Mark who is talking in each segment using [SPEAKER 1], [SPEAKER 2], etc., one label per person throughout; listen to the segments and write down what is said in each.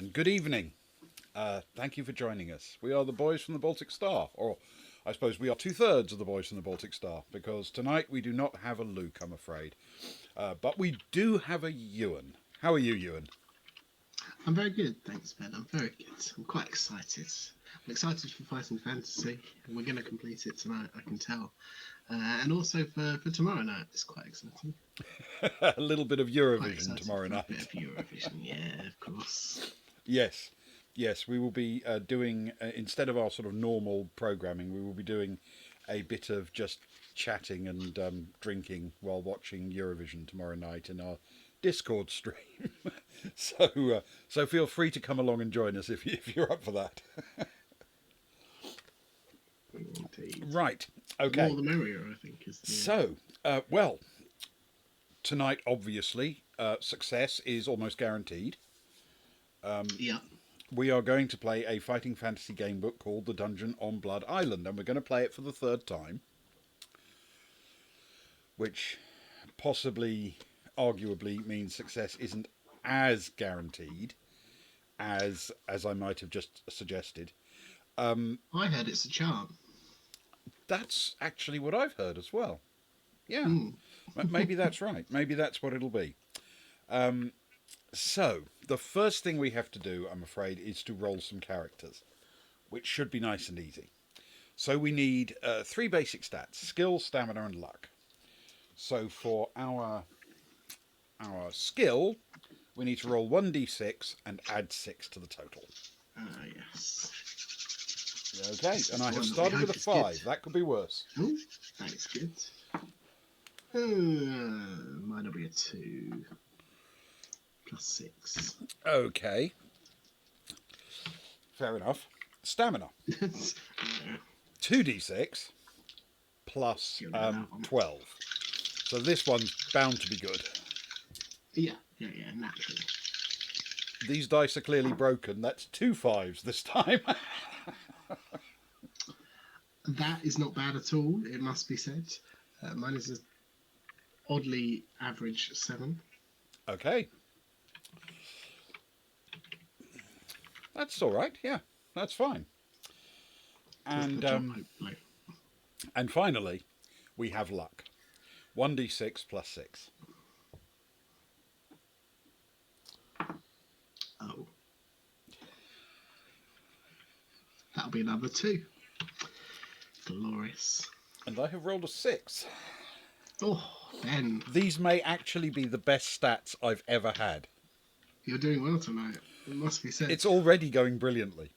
[SPEAKER 1] and good evening. Thank you for joining us. We are the boys from the Baltic Star, or I suppose we are two-thirds of the boys from the Baltic Star, because tonight we do not have a Luke, I'm afraid. But we do have a Ewan. How are you, Ewan?
[SPEAKER 2] I'm very good, thanks, Ben. I'm very good. I'm quite excited. I'm excited for Fighting Fantasy. We're going to complete it tonight, I can tell. And also for tomorrow night, it's quite exciting.
[SPEAKER 1] A little bit of
[SPEAKER 2] Quite
[SPEAKER 1] Eurovision
[SPEAKER 2] excited
[SPEAKER 1] tomorrow
[SPEAKER 2] for a
[SPEAKER 1] night.
[SPEAKER 2] bit of Eurovision, yeah, of course.
[SPEAKER 1] Yes, yes, we will be doing, instead of our sort of normal programming, we will be doing a bit of just chatting and drinking while watching Eurovision tomorrow night in our Discord stream. So feel free to come along and join us if you're up for that.
[SPEAKER 2] Indeed.
[SPEAKER 1] Right,
[SPEAKER 2] The more
[SPEAKER 1] okay.
[SPEAKER 2] the merrier, I think, is the...
[SPEAKER 1] So, tonight, obviously, success is almost guaranteed.
[SPEAKER 2] Yeah.
[SPEAKER 1] We are going to play a fighting fantasy game book called The Dungeon on Blood Island, and we're going to play it for the third time, which possibly, arguably, means success isn't as guaranteed as I might have just suggested.
[SPEAKER 2] I heard it's a charm.
[SPEAKER 1] That's actually what I've heard as well. Yeah,
[SPEAKER 2] Hmm.
[SPEAKER 1] maybe that's right. Maybe that's what it'll be. So, the first thing we have to do, I'm afraid, is to roll some characters, which should be nice and easy. So we need three basic stats: skill, stamina, and luck. So for our skill, we need to roll 1d6 and add 6 to the total.
[SPEAKER 2] Yes.
[SPEAKER 1] Okay, and I have
[SPEAKER 2] One
[SPEAKER 1] started
[SPEAKER 2] we
[SPEAKER 1] with a
[SPEAKER 2] hope is
[SPEAKER 1] 5.
[SPEAKER 2] good.
[SPEAKER 1] That could be worse.
[SPEAKER 2] Oh, that is good. Mine will be a 2 plus 6.
[SPEAKER 1] Okay, fair enough. Stamina, 2d6 plus
[SPEAKER 2] You'll know that one.
[SPEAKER 1] 12. So this one's bound to be good.
[SPEAKER 2] Yeah, naturally.
[SPEAKER 1] These dice are clearly broken. That's 2 5s this time.
[SPEAKER 2] That is not bad at all, it must be said. Mine is an oddly average 7.
[SPEAKER 1] Okay. That's all right. Yeah, that's fine.
[SPEAKER 2] Does the
[SPEAKER 1] And
[SPEAKER 2] job, hopefully.
[SPEAKER 1] and finally, we have luck. 1d6 plus 6.
[SPEAKER 2] Oh. That'll be another 2. Glorious.
[SPEAKER 1] And I have rolled a 6.
[SPEAKER 2] Oh, Ben,
[SPEAKER 1] These may actually be the best stats I've ever had.
[SPEAKER 2] you're doing well tonight. It must be said.
[SPEAKER 1] It's already going brilliantly.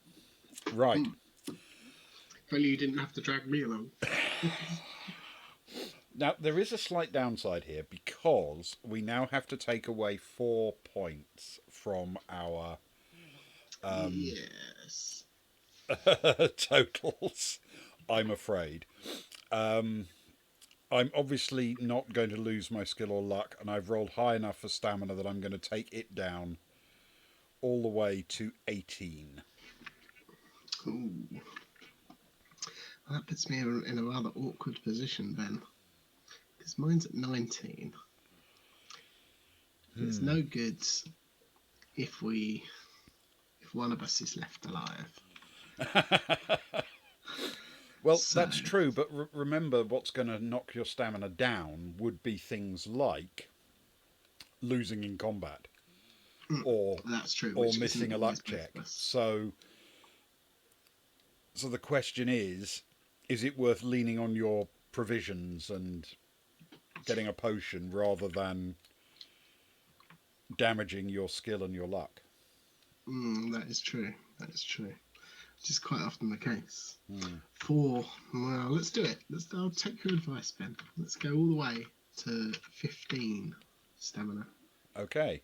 [SPEAKER 1] Right.
[SPEAKER 2] If only you didn't have to drag me along.
[SPEAKER 1] Now, there is a slight downside here because we now have to take away 4 points from our
[SPEAKER 2] Yes.
[SPEAKER 1] totals, I'm afraid. I'm obviously not going to lose my skill or luck, and I've rolled high enough for stamina that I'm going to take it down all the way to 18.
[SPEAKER 2] Ooh. That puts me in a rather awkward position, Ben. Because mine's at 19. It's no good if one of us is left alive.
[SPEAKER 1] Well,
[SPEAKER 2] So-
[SPEAKER 1] that's true, but remember what's going to knock your stamina down would be things like losing in combat or
[SPEAKER 2] That's true.
[SPEAKER 1] or
[SPEAKER 2] which
[SPEAKER 1] missing
[SPEAKER 2] isn't
[SPEAKER 1] a
[SPEAKER 2] always
[SPEAKER 1] luck
[SPEAKER 2] both
[SPEAKER 1] check.
[SPEAKER 2] of us.
[SPEAKER 1] So the question is it worth leaning on your provisions and getting a potion rather than damaging your skill and your luck?
[SPEAKER 2] That is true. That is true. Which is quite often the case.
[SPEAKER 1] Hmm.
[SPEAKER 2] Well, let's do it. I'll take your advice, Ben. Let's go all the way to 15 stamina.
[SPEAKER 1] Okay.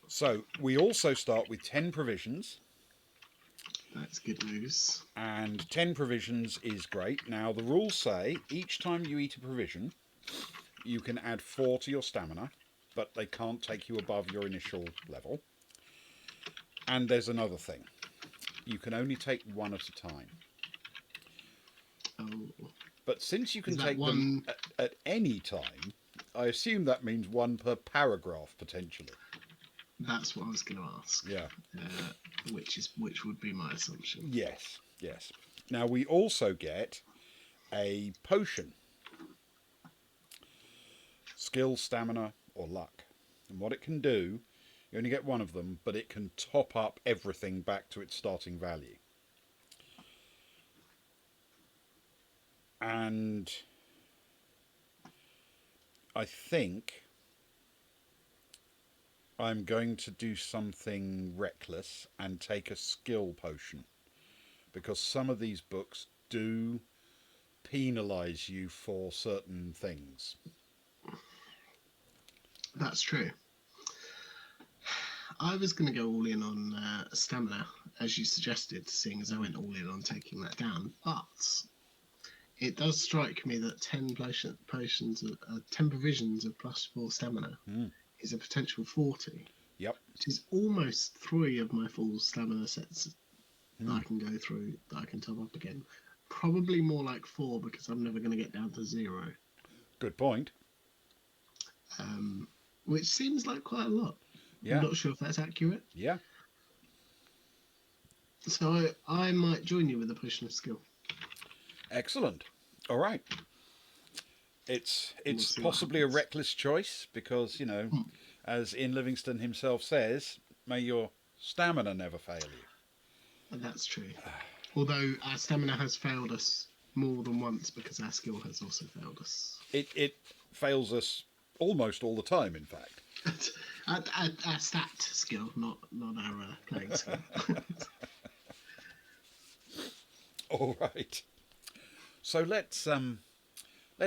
[SPEAKER 1] So we also start with 10 provisions,
[SPEAKER 2] That's good news.
[SPEAKER 1] and 10 provisions is great. Now, the rules say each time you eat a provision, you can add 4 to your stamina, but they can't take you above your initial level. And there's another thing. You can only take one at a time.
[SPEAKER 2] Oh,
[SPEAKER 1] But since you can
[SPEAKER 2] Is that
[SPEAKER 1] take them at any time, I assume that means one per paragraph, potentially.
[SPEAKER 2] That's what I was going to ask.
[SPEAKER 1] Yeah.
[SPEAKER 2] Which would be my assumption.
[SPEAKER 1] Yes, yes. Now we also get a potion. Skill, stamina, or luck. And what it can do, you only get one of them, but it can top up everything back to its starting value. And I think I'm going to do something reckless and take a skill potion, because some of these books do penalise you for certain things.
[SPEAKER 2] That's true. I was going to go all in on stamina, as you suggested, seeing as I went all in on taking that down. But it does strike me that 10 provisions of +4 stamina is a potential 40.
[SPEAKER 1] Yep.
[SPEAKER 2] Which is almost 3 of my full stamina sets that I can go through, that I can top up again. Probably more like 4, because I'm never going to get down to 0.
[SPEAKER 1] Good point.
[SPEAKER 2] Which seems like quite a lot.
[SPEAKER 1] Yeah.
[SPEAKER 2] I'm not sure if that's accurate.
[SPEAKER 1] Yeah.
[SPEAKER 2] So I might join you with a potion of skill.
[SPEAKER 1] Excellent. All right. It's possibly a reckless choice because, you know, as Ian Livingstone himself says, may your stamina never fail you.
[SPEAKER 2] And that's true. Although our stamina has failed us more than once because our skill has also failed us.
[SPEAKER 1] It fails us almost all the time, in fact.
[SPEAKER 2] Our stat skill, not our playing skill.
[SPEAKER 1] All right. So let's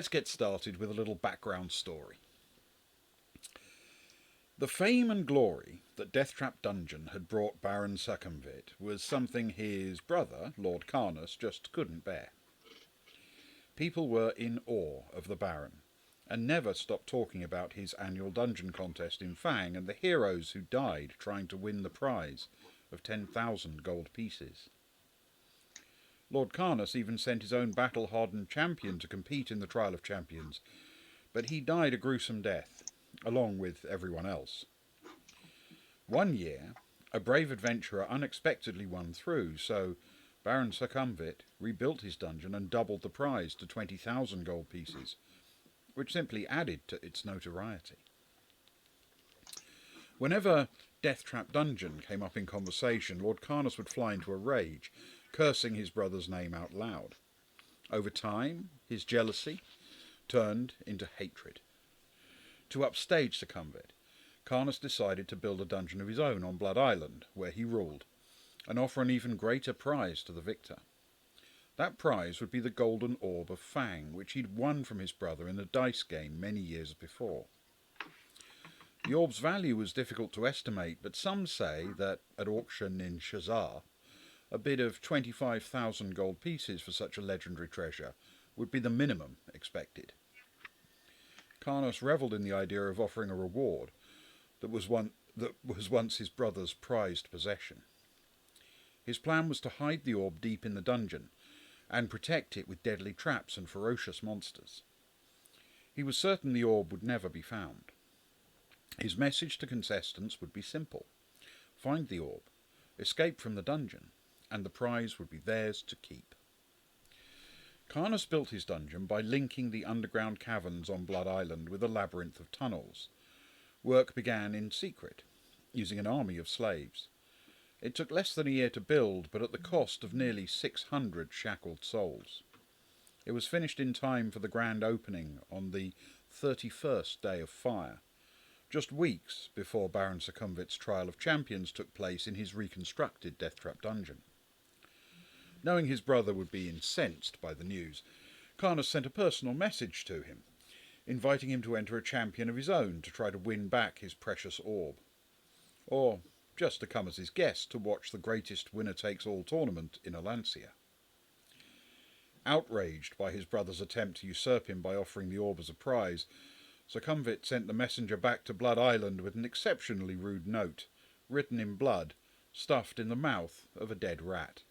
[SPEAKER 1] get started with a little background story. The fame and glory that Deathtrap Dungeon had brought Baron Succumvit was something his brother, Lord Carnus, just couldn't bear. People were in awe of the Baron, and never stopped talking about his annual dungeon contest in Fang and the heroes who died trying to win the prize of 10,000 gold pieces. Lord Carnus even sent his own battle-hardened champion to compete in the Trial of Champions, but he died a gruesome death, along with everyone else. One year, a brave adventurer unexpectedly won through, so Baron Succumvit rebuilt his dungeon and doubled the prize to 20,000 gold pieces, which simply added to its notoriety. Whenever Deathtrap Dungeon came up in conversation, Lord Carnus would fly into a rage, cursing his brother's name out loud. Over time, his jealousy turned into hatred. To upstage Succumvit, Carnus decided to build a dungeon of his own on Blood Island, where he ruled, and offer an even greater prize to the victor. That prize would be the Golden Orb of Fang, which he'd won from his brother in a dice game many years before. The orb's value was difficult to estimate, but some say that at auction in Shazar, a bid of 25,000 gold pieces for such a legendary treasure would be the minimum expected. Carnus revelled in the idea of offering a reward that was once his brother's prized possession. His plan was to hide the orb deep in the dungeon and protect it with deadly traps and ferocious monsters. He was certain the orb would never be found. His message to contestants would be simple: find the orb, escape from the dungeon, and the prize would be theirs to keep. Carnus built his dungeon by linking the underground caverns on Blood Island with a labyrinth of tunnels. Work began in secret, using an army of slaves. It took less than a year to build, but at the cost of nearly 600 shackled souls. It was finished in time for the grand opening on the 31st day of fire, just weeks before Baron Succumvit's Trial of Champions took place in his reconstructed Deathtrap Dungeon. Knowing his brother would be incensed by the news, Carnus sent a personal message to him, inviting him to enter a champion of his own to try to win back his precious orb. Or just to come as his guest to watch the greatest winner-takes-all tournament in Alancia. Outraged by his brother's attempt to usurp him by offering the orb as a prize, Succumvit sent the messenger back to Blood Island with an exceptionally rude note, written in blood, stuffed in the mouth of a dead rat.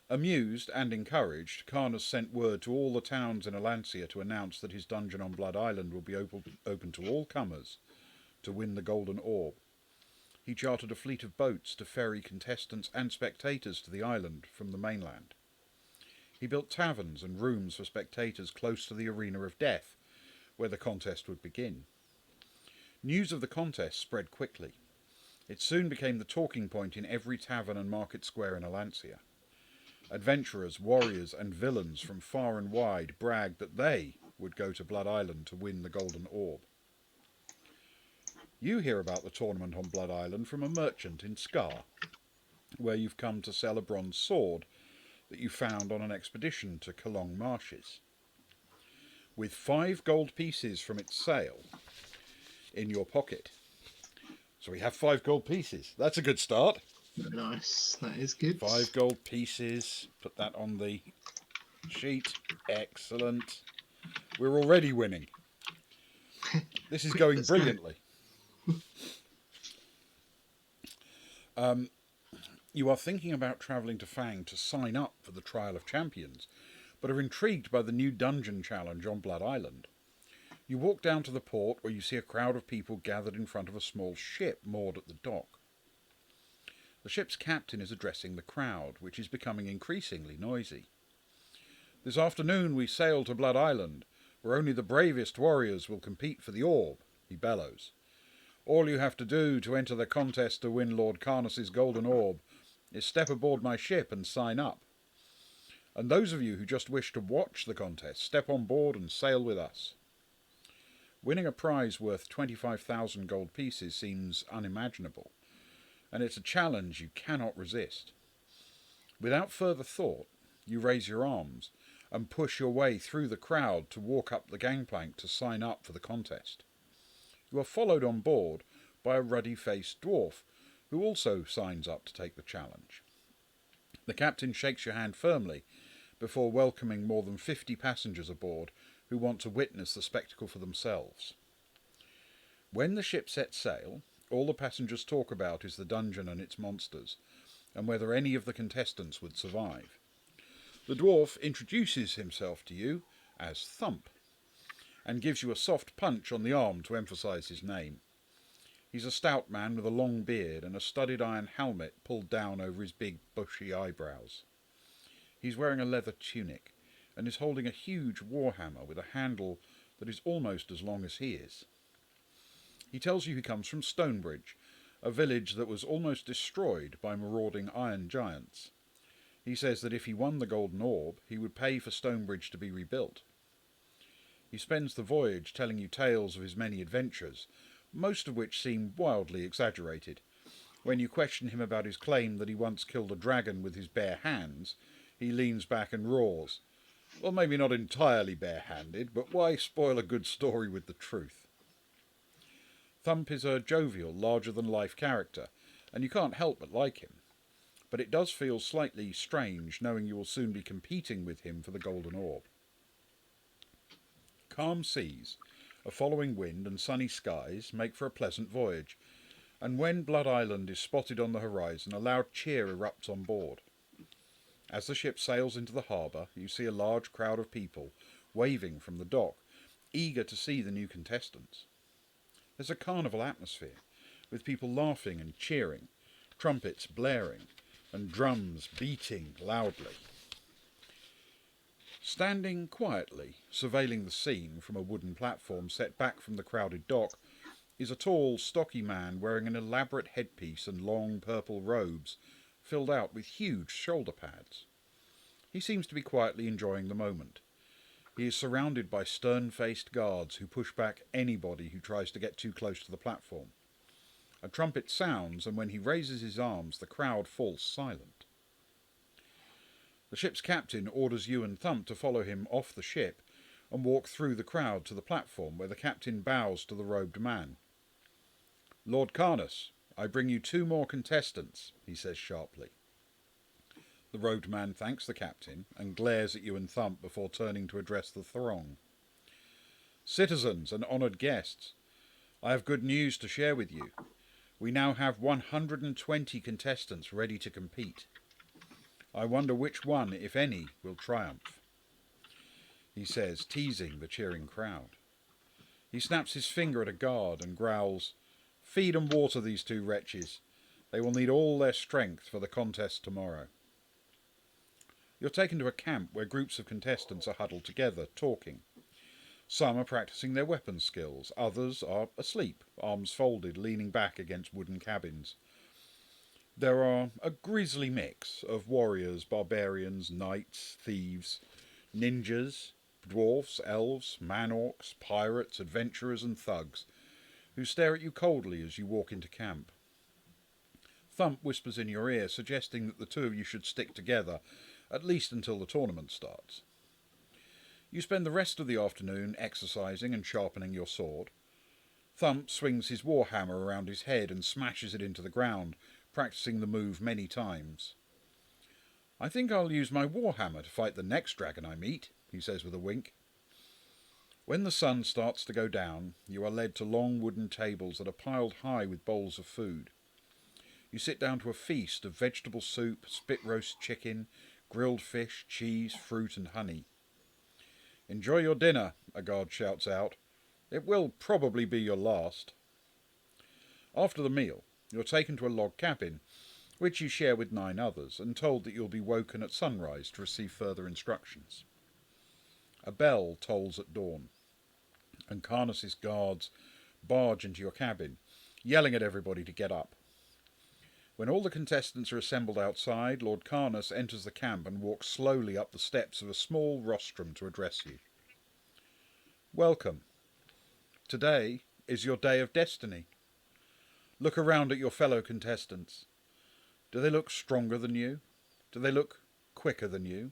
[SPEAKER 1] Amused and encouraged, Carnus sent word to all the towns in Alancia to announce that his dungeon on Blood Island will be open to all comers to win the Golden Orb, He chartered a fleet of boats to ferry contestants and spectators to the island from the mainland. He built taverns and rooms for spectators close to the arena of death, where the contest would begin. News of the contest spread quickly. It soon became the talking point in every tavern and market square in Alancia. Adventurers, warriors, and villains from far and wide bragged that they would go to Blood Island to win the Golden Orb. You hear about the tournament on Blood Island from a merchant in Scar, where you've come to sell a bronze sword that you found on an expedition to Kalong Marshes. With 5 gold pieces from its sale in your pocket. So we have 5 gold pieces. That's a good start.
[SPEAKER 2] Nice, that is good.
[SPEAKER 1] 5 gold pieces. Put that on the sheet. Excellent. We're already winning. This is going brilliantly. You are thinking about travelling to Fang to sign up for the Trial of Champions, but are intrigued by the new dungeon challenge on Blood Island. You walk down to the port where you see a crowd of people gathered in front of a small ship moored at the dock. The ship's captain is addressing the crowd, which is becoming increasingly noisy. This afternoon we sail to Blood Island, where only the bravest warriors will compete for the orb, he bellows. All you have to do to enter the contest to win Lord Carnus's golden orb is step aboard my ship and sign up. And those of you who just wish to watch the contest, step on board and sail with us. Winning a prize worth 25,000 gold pieces seems unimaginable, and it's a challenge you cannot resist. Without further thought, you raise your arms and push your way through the crowd to walk up the gangplank to sign up for the contest. You are followed on board by a ruddy-faced dwarf, who also signs up to take the challenge. The captain shakes your hand firmly before welcoming more than 50 passengers aboard who want to witness the spectacle for themselves. When the ship sets sail, all the passengers talk about is the dungeon and its monsters, and whether any of the contestants would survive. The dwarf introduces himself to you as Thump, and gives you a soft punch on the arm to emphasise his name. He's a stout man with a long beard and a studded iron helmet pulled down over his big bushy eyebrows. He's wearing a leather tunic and is holding a huge warhammer with a handle that is almost as long as he is. He tells you he comes from Stonebridge, a village that was almost destroyed by marauding iron giants. He says that if he won the Golden Orb, he would pay for Stonebridge to be rebuilt. He spends the voyage telling you tales of his many adventures, most of which seem wildly exaggerated. When you question him about his claim that he once killed a dragon with his bare hands, he leans back and roars. Well, maybe not entirely bare-handed, but why spoil a good story with the truth? Thump is a jovial, larger-than-life character, and you can't help but like him. But it does feel slightly strange knowing you will soon be competing with him for the Golden Orb. Calm seas, a following wind and sunny skies make for a pleasant voyage, and when Blood Island is spotted on the horizon, a loud cheer erupts on board. As the ship sails into the harbour, you see a large crowd of people waving from the dock, eager to see the new contestants. There's a carnival atmosphere, with people laughing and cheering, trumpets blaring, and drums beating loudly. Standing quietly, surveilling the scene from a wooden platform set back from the crowded dock, is a tall, stocky man wearing an elaborate headpiece and long purple robes, filled out with huge shoulder pads. He seems to be quietly enjoying the moment. He is surrounded by stern-faced guards who push back anybody who tries to get too close to the platform. A trumpet sounds, and when he raises his arms, the crowd falls silent. The ship's captain orders you and Thump to follow him off the ship and walk through the crowd to the platform, where the captain bows to the robed man. Lord Carnus, I bring you 2 more contestants, he says sharply. The robed man thanks the captain and glares at you and Thump before turning to address the throng. Citizens and honoured guests, I have good news to share with you. We now have 120 contestants ready to compete. I wonder which one, if any, will triumph, he says, teasing the cheering crowd. He snaps his finger at a guard and growls, Feed and water these two wretches. They will need all their strength for the contest tomorrow. You're taken to a camp where groups of contestants are huddled together, talking. Some are practicing their weapon skills, others are asleep, arms folded, leaning back against wooden cabins. There are a grisly mix of warriors, barbarians, knights, thieves, ninjas, dwarfs, elves, man-orcs, pirates, adventurers and thugs, who stare at you coldly as you walk into camp. Thump whispers in your ear, suggesting that the two of you should stick together, at least until the tournament starts. You spend the rest of the afternoon exercising and sharpening your sword. Thump swings his warhammer around his head and smashes it into the ground, practicing the move many times. I think I'll use my warhammer to fight the next dragon I meet, he says with a wink. When the sun starts to go down, you are led to long wooden tables that are piled high with bowls of food. You sit down to a feast of vegetable soup, spit roast chicken, grilled fish, cheese, fruit and honey. Enjoy your dinner, a guard shouts out. It will probably be your last. After the meal, you're taken to a log cabin, which you share with 9 others, and told that you'll be woken at sunrise to receive further instructions. A bell tolls at dawn, and Karnas's guards barge into your cabin, yelling at everybody to get up. When all the contestants are assembled outside, Lord Karnas enters the camp and walks slowly up the steps of a small rostrum to address you. Welcome. Today is your day of destiny. Look around at your fellow contestants. Do they look stronger than you? Do they look quicker than you?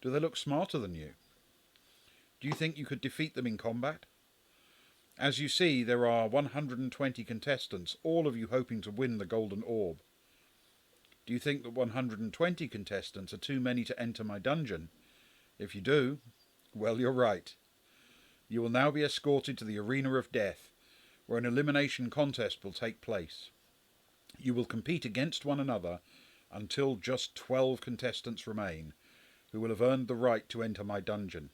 [SPEAKER 1] Do they look smarter than you? Do you think you could defeat them in combat? As you see, there are 120 contestants, all of you hoping to win the Golden Orb. Do you think that 120 contestants are too many to enter my dungeon? If you do, well, you're right. You will now be escorted to the Arena of Death, where an elimination contest will take place. You will compete against one another until just 12 contestants remain, who will have earned the right to enter my dungeon.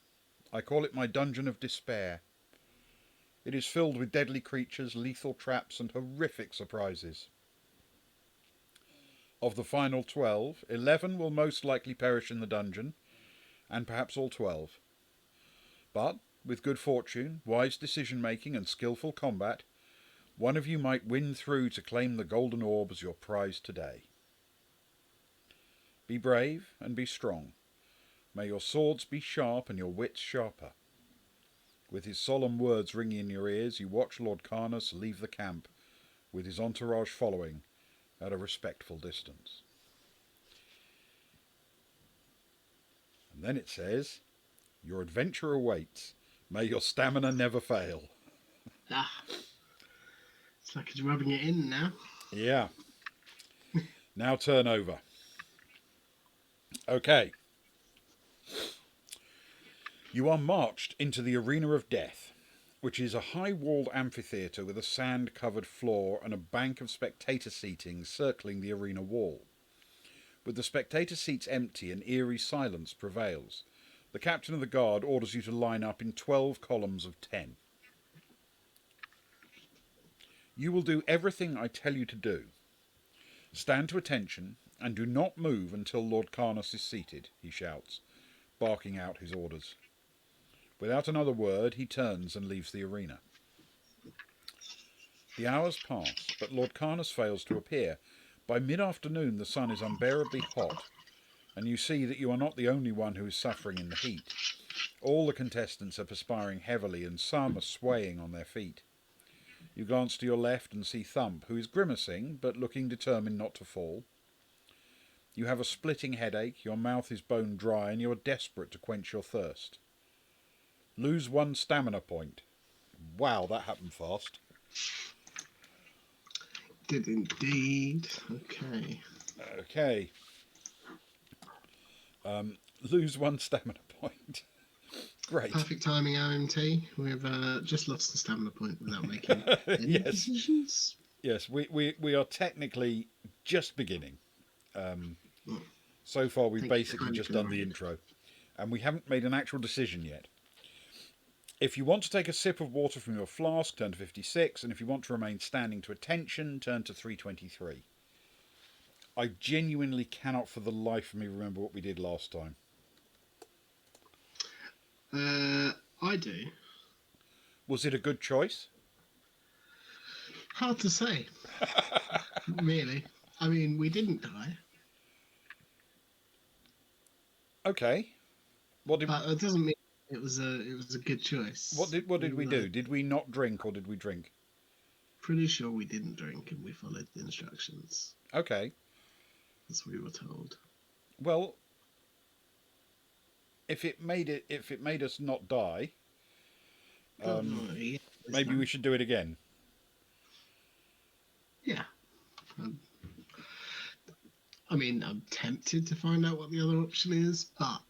[SPEAKER 1] I call it my Dungeon of Despair. It is filled with deadly creatures, lethal traps, and horrific surprises. Of the final 12, 11 will most likely perish in the dungeon, and perhaps all 12. But, with good fortune, wise decision-making, and skillful combat, one of you might win through to claim the Golden Orb as your prize today. Be brave and be strong. May your swords be sharp and your wits sharper. With his solemn words ringing in your ears, you watch Lord Karnas leave the camp, with his entourage following at a respectful distance. And then it says, your adventure awaits. May your stamina never fail.
[SPEAKER 2] Ah, it's like it's rubbing it in now.
[SPEAKER 1] Yeah. Now turn over. Okay. You are marched into the Arena of Death, which is a high-walled amphitheatre with a sand-covered floor and a bank of spectator seating circling the arena wall. With the spectator seats empty, an eerie silence prevails. The captain of the guard orders you to line up in 12 columns of 10. You will do everything I tell you to do. Stand to attention and do not move until Lord Karnas is seated, he shouts, barking out his orders. Without another word, he turns and leaves the arena. The hours pass, but Lord Karnas fails to appear. By mid-afternoon, the sun is unbearably hot, and you see that you are not the only one who is suffering in the heat. All the contestants are perspiring heavily, and some are swaying on their feet. You glance to your left and see Thump, who is grimacing, but looking determined not to fall. You have a splitting headache, your mouth is bone dry, and you are desperate to quench your thirst. Lose 1 stamina point. Wow, that happened fast.
[SPEAKER 2] Did indeed. Okay.
[SPEAKER 1] Okay. Lose 1 stamina point. Great.
[SPEAKER 2] Perfect timing, OMT. We've just lost the stamina point without making any
[SPEAKER 1] Yes.
[SPEAKER 2] decisions.
[SPEAKER 1] Yes, we are technically just beginning. So far, we've
[SPEAKER 2] Thank you
[SPEAKER 1] basically
[SPEAKER 2] kindly
[SPEAKER 1] just
[SPEAKER 2] for
[SPEAKER 1] done the
[SPEAKER 2] reminding.
[SPEAKER 1] intro, and we haven't made an actual decision yet. If you want to take a sip of water from your flask, turn to 56, and if you want to remain standing to attention, turn to 323. I genuinely cannot for the life of me remember what we did last time.
[SPEAKER 2] I do.
[SPEAKER 1] Was it a good choice?
[SPEAKER 2] Hard to say. Really. I mean, we didn't die.
[SPEAKER 1] Okay. What did
[SPEAKER 2] But it doesn't mean it was a good choice.
[SPEAKER 1] what did we do? Did we not drink or did we drink?
[SPEAKER 2] Pretty sure we didn't drink and we followed the instructions
[SPEAKER 1] Okay.
[SPEAKER 2] as we were told.
[SPEAKER 1] Well, if it made us not die,
[SPEAKER 2] Yeah,
[SPEAKER 1] maybe we should do it again.
[SPEAKER 2] Yeah. I mean, I'm tempted to find out what the other option is, but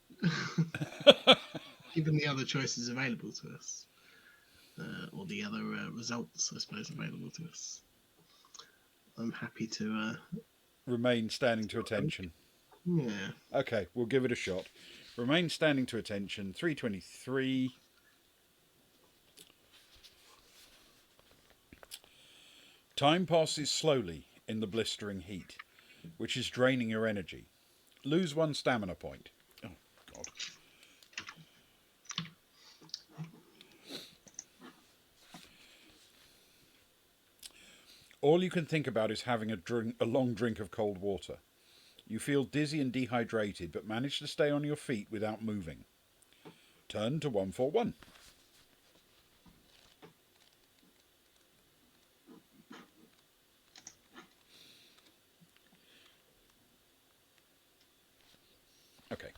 [SPEAKER 2] given the other choices available to us, or the other results, I suppose, available to us, I'm happy to.
[SPEAKER 1] Remain standing to attention.
[SPEAKER 2] Yeah.
[SPEAKER 1] Okay, we'll give it a shot. Remain standing to attention. 323. Time passes slowly in the blistering heat, which is draining your energy. Lose 1 stamina point. Oh, God. All you can think about is having a long drink of cold water. You feel dizzy and dehydrated, but manage to stay on your feet without moving. Turn to 141. Okay.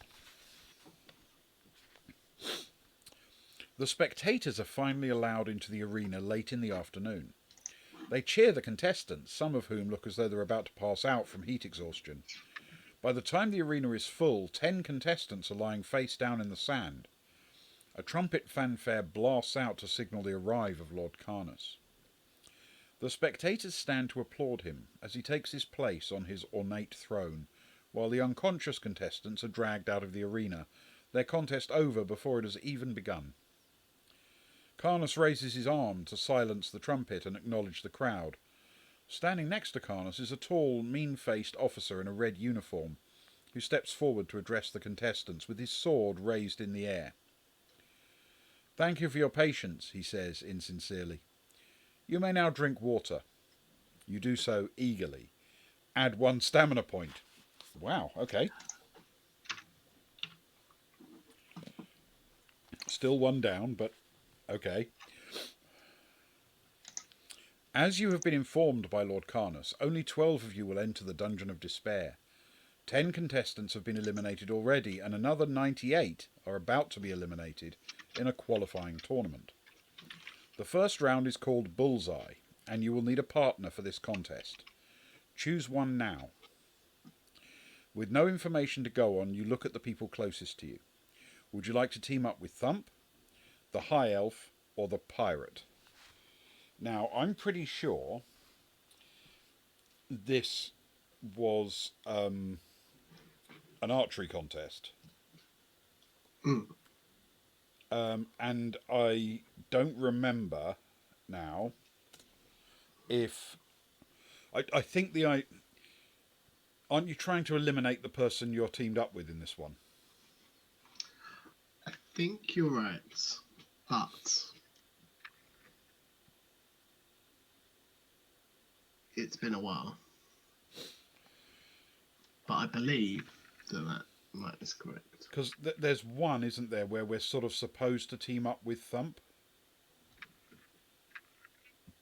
[SPEAKER 1] The spectators are finally allowed into the arena late in the afternoon. They cheer the contestants, some of whom look as though they're about to pass out from heat exhaustion. By the time the arena is full, 10 contestants are lying face down in the sand. A trumpet fanfare blasts out to signal the arrival of Lord Carnus. The spectators stand to applaud him as he takes his place on his ornate throne, while the unconscious contestants are dragged out of the arena, their contest over before it has even begun. Carnus raises his arm to silence the trumpet and acknowledge the crowd. Standing next to Carnus is a tall, mean-faced officer in a red uniform, who steps forward to address the contestants with his sword raised in the air. "Thank you for your patience," he says insincerely. "You may now drink water." You do so eagerly. Add 1 stamina point. Wow, okay. Still 1 down, but okay. As you have been informed by Lord Carnus, only 12 of you will enter the Dungeon of Despair. 10 contestants have been eliminated already, and another 98 are about to be eliminated in a qualifying tournament. The first round is called Bullseye, and you will need a partner for this contest. Choose one now. With no information to go on, you look at the people closest to you. Would you like to team up with Thump, the High Elf, or the Pirate? Now, I'm pretty sure this was an archery contest. And I don't remember now if... I think aren't you trying to eliminate the person you're teamed up with in this one?
[SPEAKER 2] I think you're right, but it's been a while. But I believe that is correct.
[SPEAKER 1] Because there's one, isn't there, where we're sort of supposed to team up with Thump?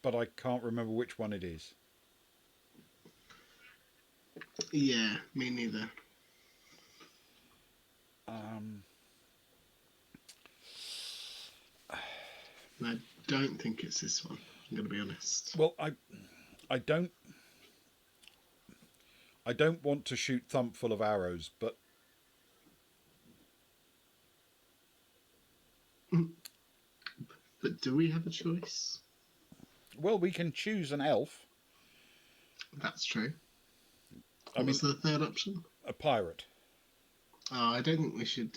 [SPEAKER 1] But I can't remember which one it is.
[SPEAKER 2] Yeah, me neither. I don't think it's this one, I'm going to be honest.
[SPEAKER 1] Well, I don't want to shoot Thump full of arrows, but...
[SPEAKER 2] But do we have a choice?
[SPEAKER 1] Well, we can choose an elf.
[SPEAKER 2] That's true. What was the third option?
[SPEAKER 1] A pirate.
[SPEAKER 2] Oh, I don't think we should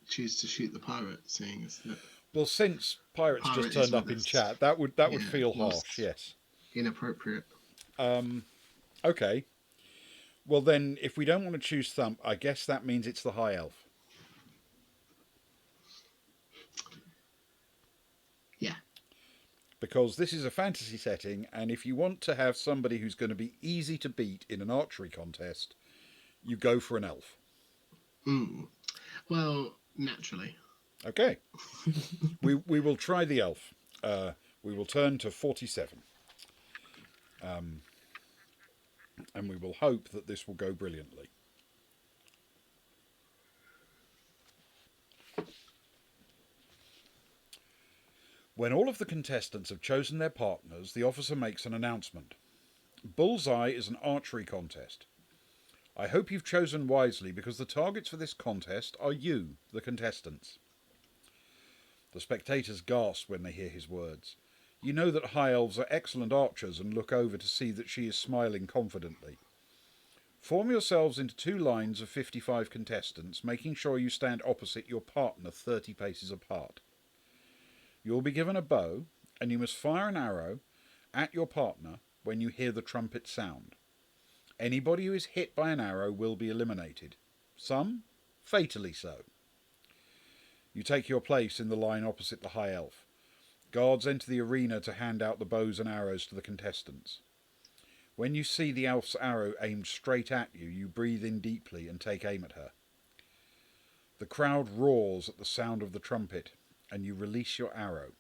[SPEAKER 2] choose to shoot the pirate, seeing as that...
[SPEAKER 1] Well, since pirates just
[SPEAKER 2] Pirate is
[SPEAKER 1] turned
[SPEAKER 2] with
[SPEAKER 1] up in
[SPEAKER 2] us.
[SPEAKER 1] chat, that would
[SPEAKER 2] Yeah,
[SPEAKER 1] feel
[SPEAKER 2] whilst
[SPEAKER 1] harsh. Yes.
[SPEAKER 2] inappropriate.
[SPEAKER 1] Okay. Well, then, if we don't want to choose Thump, I guess that means it's the High Elf.
[SPEAKER 2] Yeah.
[SPEAKER 1] Because this is a fantasy setting, and if you want to have somebody who's going to be easy to beat in an archery contest, you go for an elf.
[SPEAKER 2] Well, naturally.
[SPEAKER 1] Okay. we will try the elf. We will turn to 47. And we will hope that this will go brilliantly. When all of the contestants have chosen their partners, the officer makes an announcement. Bullseye is an archery contest. I hope you've chosen wisely because the targets for this contest are you, the contestants. The spectators gasp when they hear his words. You know that high elves are excellent archers and look over to see that she is smiling confidently. Form yourselves into 2 lines of 55 contestants, making sure you stand opposite your partner 30 paces apart. You will be given a bow, and you must fire an arrow at your partner when you hear the trumpet sound. Anybody who is hit by an arrow will be eliminated. Some, fatally so. You take your place in the line opposite the High Elf. Guards enter the arena to hand out the bows and arrows to the contestants. When you see the elf's arrow aimed straight at you, you breathe in deeply and take aim at her. The crowd roars at the sound of the trumpet, and you release your arrow.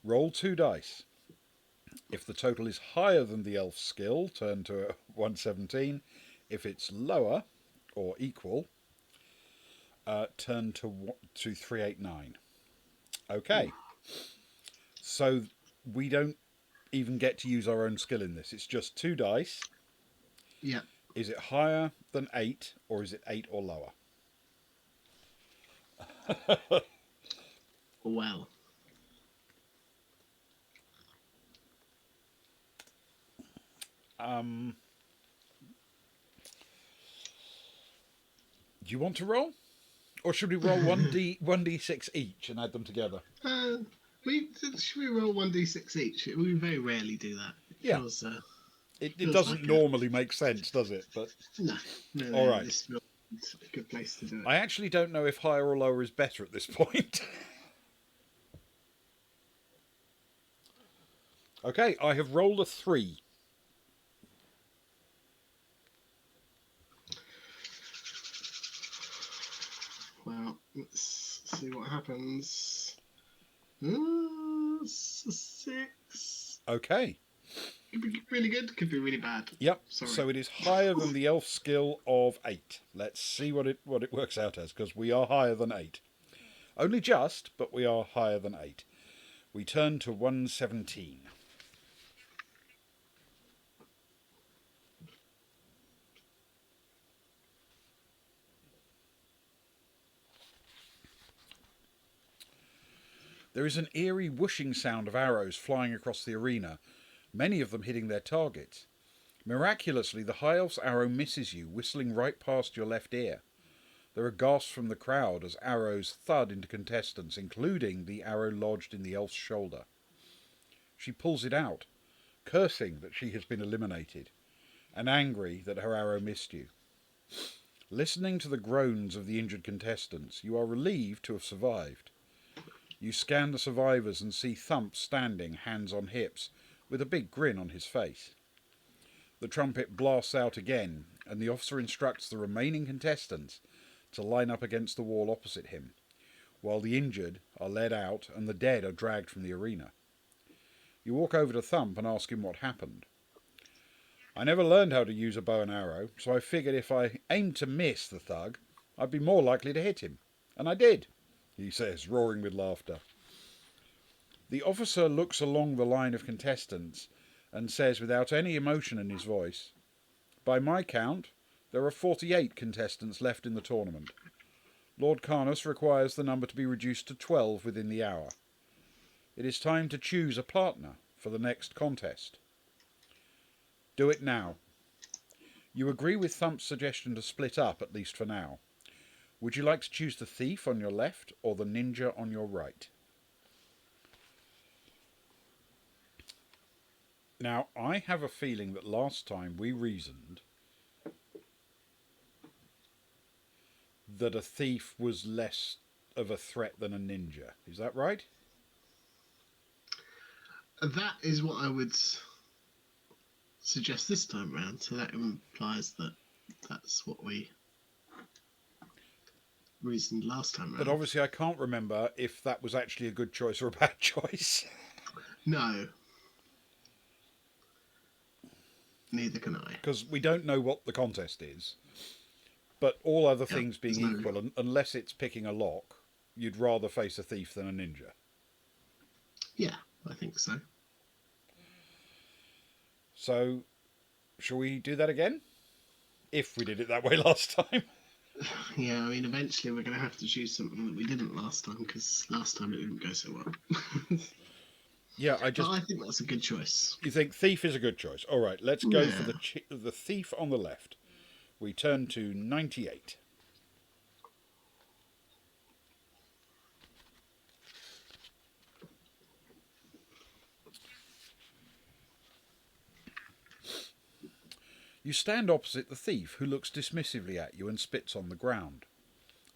[SPEAKER 1] Roll 2 dice. If the total is higher than the elf's skill, turn to 117. If it's lower or equal, turn to 389. Okay. So we don't even get to use our own skill in this. It's just 2 dice.
[SPEAKER 2] Yeah.
[SPEAKER 1] Is it higher than 8 or is it 8 or lower?
[SPEAKER 2] Well.
[SPEAKER 1] Do you want to roll? Or should we roll 1d6 each and add them together?
[SPEAKER 2] Should we roll 1d6 each? We very rarely do that.
[SPEAKER 1] Yeah. It doesn't
[SPEAKER 2] like
[SPEAKER 1] normally make sense, does it? But
[SPEAKER 2] no.
[SPEAKER 1] All right.
[SPEAKER 2] This feels a good place to do it.
[SPEAKER 1] I actually don't know if higher or lower is better at this point. Okay, I have rolled a 3.
[SPEAKER 2] Well, let's see what happens. 6.
[SPEAKER 1] Okay.
[SPEAKER 2] Could be really good, could be really bad.
[SPEAKER 1] Yep.
[SPEAKER 2] Sorry.
[SPEAKER 1] So it is higher than the elf skill of 8. Let's see what it works out as, because we are higher than 8. Only just, but we are higher than 8. We turn to 117. There is an eerie whooshing sound of arrows flying across the arena, many of them hitting their targets. Miraculously, the High Elf's arrow misses you, whistling right past your left ear. There are gasps from the crowd as arrows thud into contestants, including the arrow lodged in the elf's shoulder. She pulls it out, cursing that she has been eliminated, and angry that her arrow missed you. Listening to the groans of the injured contestants, you are relieved to have survived. You scan the survivors and see Thump standing, hands on hips, with a big grin on his face. The trumpet blasts out again, and the officer instructs the remaining contestants to line up against the wall opposite him, while the injured are led out and the dead are dragged from the arena. You walk over to Thump and ask him what happened. I never learned how to use a bow and arrow, so I figured if I aimed to miss the thug, I'd be more likely to hit him. And I did, he says, roaring with laughter. The officer looks along the line of contestants and says without any emotion in his voice, by my count, there are 48 contestants left in the tournament. Lord Carnus requires the number to be reduced to 12 within the hour. It is time to choose a partner for the next contest. Do it now. You agree with Thump's suggestion to split up, at least for now. Would you like to choose the thief on your left or the ninja on your right? Now, I have a feeling that last time we reasoned that a thief was less of a threat than a ninja. Is that right?
[SPEAKER 2] That is what I would suggest this time round. So that implies that that's what we reasoned last time round.
[SPEAKER 1] But obviously I can't remember if that was actually a good choice or a bad choice.
[SPEAKER 2] No. Neither can I.
[SPEAKER 1] Because we don't know what the contest is. But all other things being
[SPEAKER 2] no-
[SPEAKER 1] equal, unless it's picking a lock, you'd rather face a thief than a ninja.
[SPEAKER 2] Yeah, I think so.
[SPEAKER 1] So, shall we do that again? If we did it that way last time.
[SPEAKER 2] Yeah, I mean, eventually we're going to have to choose something that we didn't last time, because last time it didn't go so well.
[SPEAKER 1] Yeah,
[SPEAKER 2] But I think that's a good choice.
[SPEAKER 1] You think thief is a good choice. All right, let's go for
[SPEAKER 2] Yeah.
[SPEAKER 1] the thief on the left. We turn to 98. You stand opposite the thief, who looks dismissively at you and spits on the ground.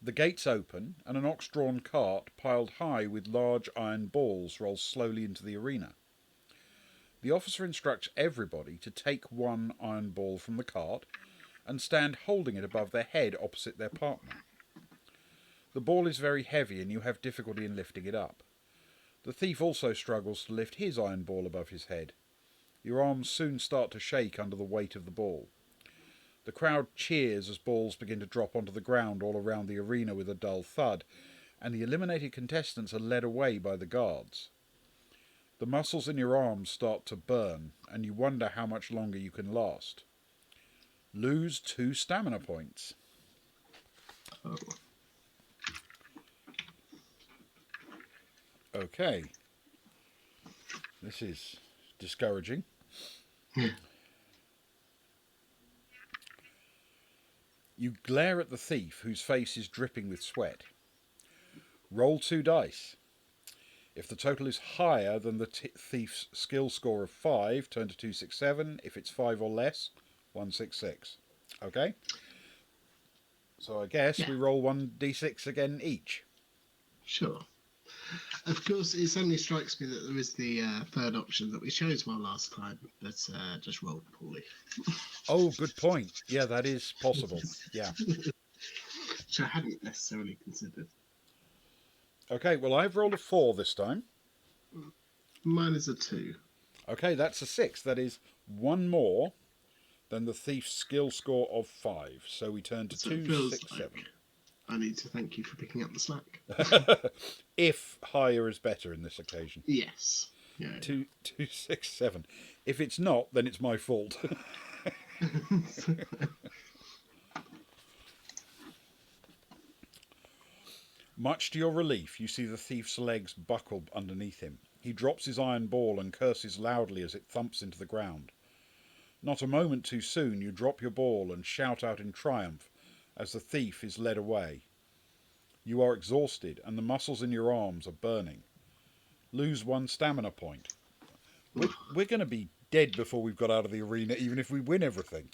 [SPEAKER 1] The gates open, and an ox-drawn cart piled high with large iron balls rolls slowly into the arena. The officer instructs everybody to take one iron ball from the cart and stand holding it above their head opposite their partner. The ball is very heavy and you have difficulty in lifting it up. The thief also struggles to lift his iron ball above his head. Your arms soon start to shake under the weight of the ball. The crowd cheers as balls begin to drop onto the ground all around the arena with a dull thud, and the eliminated contestants are led away by the guards. The muscles in your arms start to burn, and you wonder how much longer you can last. Lose 2 stamina points.
[SPEAKER 2] Oh.
[SPEAKER 1] Okay. This is discouraging.
[SPEAKER 2] Yeah.
[SPEAKER 1] You glare at the thief, whose face is dripping with sweat. Roll 2 dice. If the total is higher than the thief's skill score of 5, turn to 267. If it's 5 or less, 166. Okay? So I guess we roll 1d6 again each.
[SPEAKER 2] Sure. Of course, it suddenly strikes me that there is the third option that we chose well last time, but just rolled poorly.
[SPEAKER 1] Oh, good point. Yeah, that is possible. Yeah.
[SPEAKER 2] Which I hadn't necessarily considered.
[SPEAKER 1] Okay, well, I've rolled a 4 this time.
[SPEAKER 2] Mine is a 2.
[SPEAKER 1] Okay, that's a 6. That is 1 more than the thief's skill score of 5. So we turn to
[SPEAKER 2] So it feels
[SPEAKER 1] 267.
[SPEAKER 2] like I need to thank you for picking up the slack.
[SPEAKER 1] If higher is better in this occasion.
[SPEAKER 2] Yes. Yeah.
[SPEAKER 1] 267. If it's not, then it's my fault. Much to your relief, you see the thief's legs buckle underneath him. He drops his iron ball and curses loudly as it thumps into the ground. Not a moment too soon, you drop your ball and shout out in triumph as the thief is led away. You are exhausted, and the muscles in your arms are burning. Lose 1 stamina point. We're going to be dead before we've got out of the arena, even if we win everything.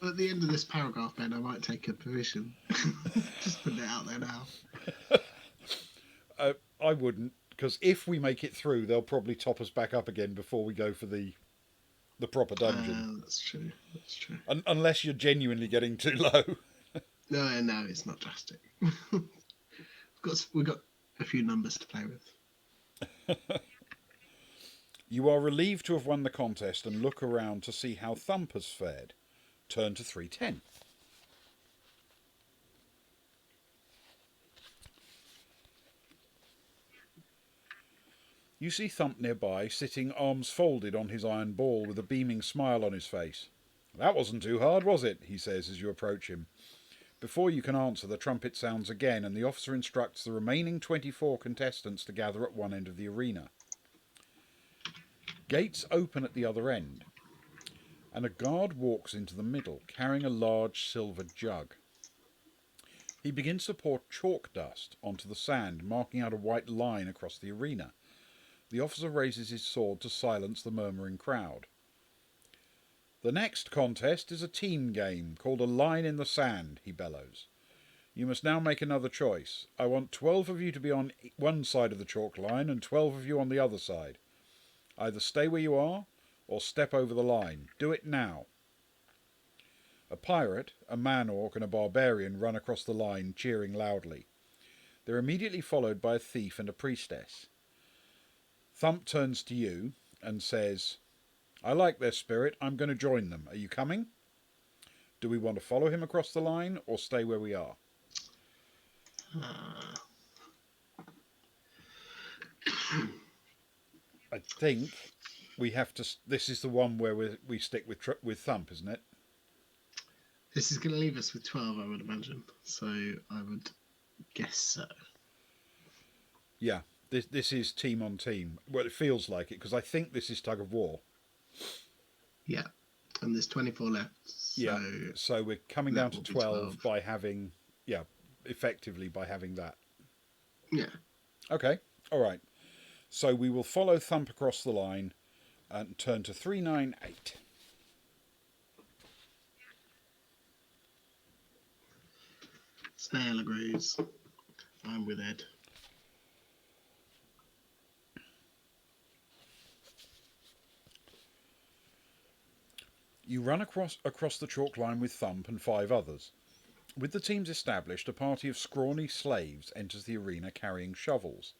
[SPEAKER 2] At the end of this paragraph, Ben, I might take a provision. Just put it out there now.
[SPEAKER 1] I wouldn't, because if we make it through, they'll probably top us back up again before we go for the proper dungeon.
[SPEAKER 2] That's true. That's true.
[SPEAKER 1] Unless you're genuinely getting too low.
[SPEAKER 2] No, it's not drastic. we've got a few numbers to play with.
[SPEAKER 1] You are relieved to have won the contest and look around to see how Thump has fared. Turn to 310. You see Thump nearby, sitting arms folded on his iron ball with a beaming smile on his face. "That wasn't too hard, was it?" he says as you approach him. Before you can answer, the trumpet sounds again, and the officer instructs the remaining 24 contestants to gather at one end of the arena. Gates open at the other end, and a guard walks into the middle, carrying a large silver jug. He begins to pour chalk dust onto the sand, marking out a white line across the arena. The officer raises his sword to silence the murmuring crowd. The next contest is a team game called a line in the sand, he bellows. You must now make another choice. I want 12 of you to be on one side of the chalk line and 12 of you on the other side. Either stay where you are or step over the line. Do it now. A pirate, a man-orc and a barbarian run across the line, cheering loudly. They're immediately followed by a thief and a priestess. Thump turns to you and says, I like their spirit. I'm going to join them. Are you coming? Do we want to follow him across the line or stay where we are? I think we have to. This is the one where we stick with Thump, isn't it?
[SPEAKER 2] This is going to leave us with 12, I would imagine. So I would guess so.
[SPEAKER 1] Yeah, this is team on team. Well, it feels like it because I think this is tug of war.
[SPEAKER 2] Yeah, and there's 24 left. So
[SPEAKER 1] yeah, so we're coming down to 12 by having, effectively by having that.
[SPEAKER 2] Yeah.
[SPEAKER 1] Okay, all right. So we will follow Thump across the line and turn to 398.
[SPEAKER 2] Snail agrees. I'm with Ed.
[SPEAKER 1] You run across the chalk line with Thump and 5 others. With the teams established, a party of scrawny slaves enters the arena carrying shovels.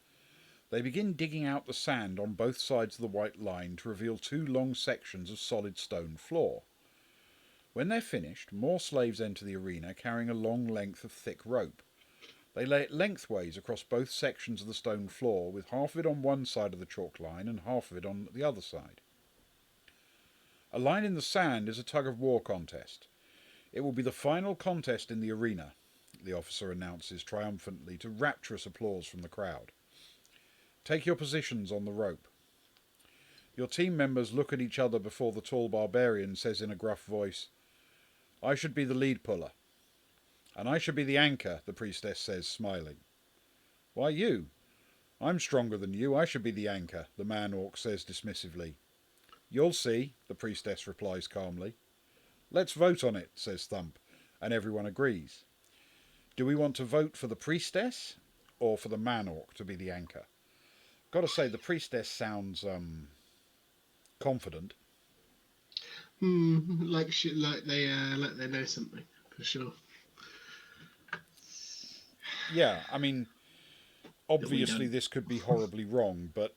[SPEAKER 1] They begin digging out the sand on both sides of the white line to reveal 2 long sections of solid stone floor. When they're finished, more slaves enter the arena carrying a long length of thick rope. They lay it lengthways across both sections of the stone floor, with half of it on one side of the chalk line and half of it on the other side. A line in the sand is a tug-of-war contest. It will be the final contest in the arena, the officer announces triumphantly to rapturous applause from the crowd. Take your positions on the rope. Your team members look at each other before the tall barbarian says in a gruff voice, I should be the lead puller. And I should be the anchor, the priestess says, smiling. Why you? I'm stronger than you. I should be the anchor, the man-orc says dismissively. You'll see, the priestess replies calmly. Let's vote on it, says Thump, and everyone agrees. Do we want to vote for the priestess or for the man-orc to be the anchor? Got to say, the priestess sounds confident.
[SPEAKER 2] Like they know something for sure.
[SPEAKER 1] Yeah, I mean, obviously this could be horribly wrong, but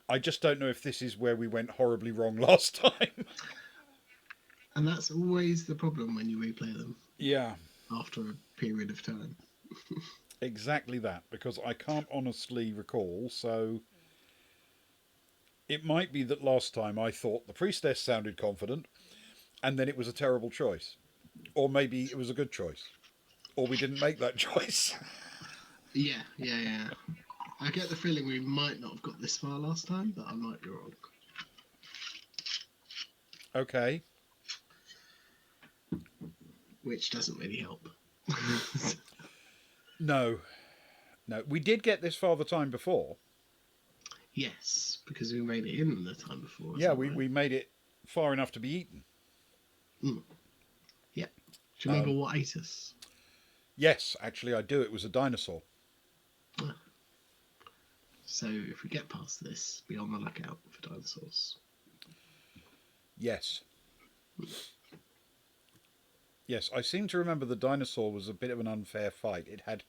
[SPEAKER 1] I just don't know if this is where we went horribly wrong last time.
[SPEAKER 2] And that's always the problem when you replay them.
[SPEAKER 1] Yeah.
[SPEAKER 2] After a period of time.
[SPEAKER 1] Exactly that, because I can't honestly recall, so it might be that last time I thought the priestess sounded confident, and then it was a terrible choice. Or maybe it was a good choice. Or we didn't make that choice.
[SPEAKER 2] Yeah. I get the feeling we might not have got this far last time, but I might be wrong.
[SPEAKER 1] Okay.
[SPEAKER 2] Which doesn't really help.
[SPEAKER 1] No. We did get this far the time before.
[SPEAKER 2] Yes, because we made it in the time before.
[SPEAKER 1] Yeah, we made it far enough to be eaten.
[SPEAKER 2] Yeah. Do you remember what ate us?
[SPEAKER 1] Yes, actually I do. It was a dinosaur.
[SPEAKER 2] So if we get past this, be on the lookout for dinosaurs.
[SPEAKER 1] Yes. Yes, I seem to remember the dinosaur was a bit of an unfair fight. It had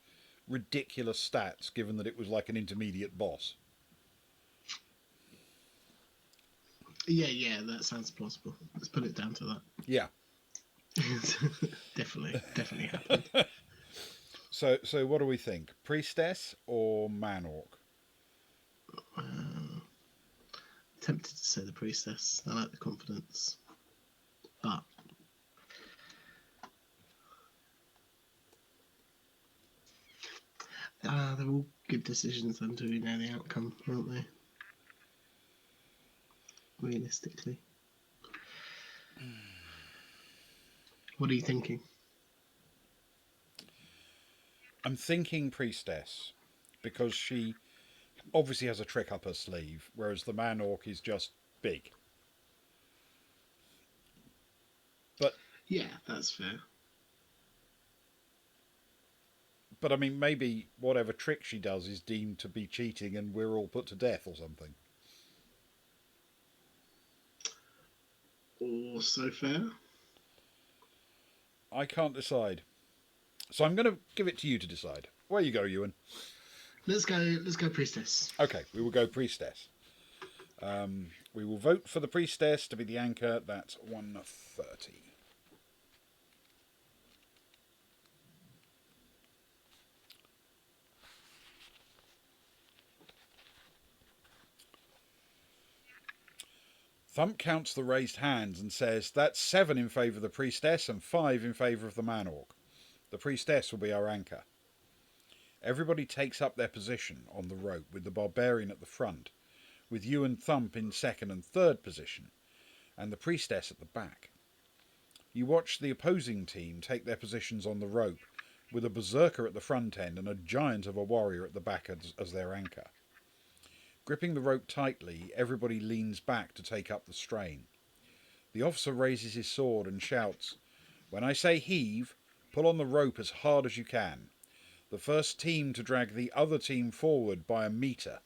[SPEAKER 1] ridiculous stats, given that it was like an intermediate boss.
[SPEAKER 2] Yeah, that sounds plausible. Let's put it down to that.
[SPEAKER 1] Yeah.
[SPEAKER 2] definitely happened.
[SPEAKER 1] So what do we think? Priestess or man-orc?
[SPEAKER 2] Tempted to say the priestess. I like the confidence. But they're all good decisions until we know the outcome, aren't they? Realistically. What are you thinking?
[SPEAKER 1] I'm thinking priestess, because she obviously has a trick up her sleeve, whereas the man orc is just big. But
[SPEAKER 2] Yeah, that's fair.
[SPEAKER 1] I mean, maybe whatever trick she does is deemed to be cheating, and we're all put to death or something.
[SPEAKER 2] Also fair.
[SPEAKER 1] I can't decide, so I'm going to give it to you to decide. Where you go, Ewan?
[SPEAKER 2] Let's go. Let's go, priestess.
[SPEAKER 1] Okay, we will go priestess. We will vote for the priestess to be the anchor. That's 130. Thump counts the raised hands and says, that's 7 in favour of the priestess and 5 in favour of the man orc. The priestess will be our anchor. Everybody takes up their position on the rope, with the barbarian at the front, with you and Thump in second and third position, and the priestess at the back. You watch the opposing team take their positions on the rope, with a berserker at the front end and a giant of a warrior at the back as their anchor. Gripping the rope tightly, everybody leans back to take up the strain. The officer raises his sword and shouts, when I say heave, pull on the rope as hard as you can. The first team to drag the other team forward by a metre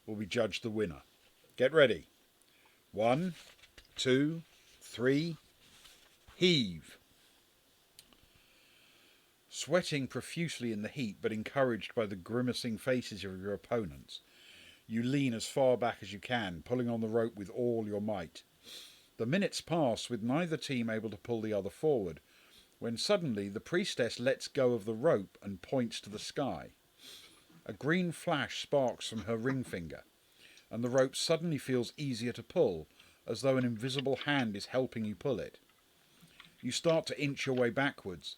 [SPEAKER 1] will be judged the winner. Get ready. 1, 2, 3, heave. Sweating profusely in the heat, but encouraged by the grimacing faces of your opponents, you lean as far back as you can, pulling on the rope with all your might. The minutes pass with neither team able to pull the other forward, when suddenly the priestess lets go of the rope and points to the sky. A green flash sparks from her ring finger, and the rope suddenly feels easier to pull, as though an invisible hand is helping you pull it. You start to inch your way backwards,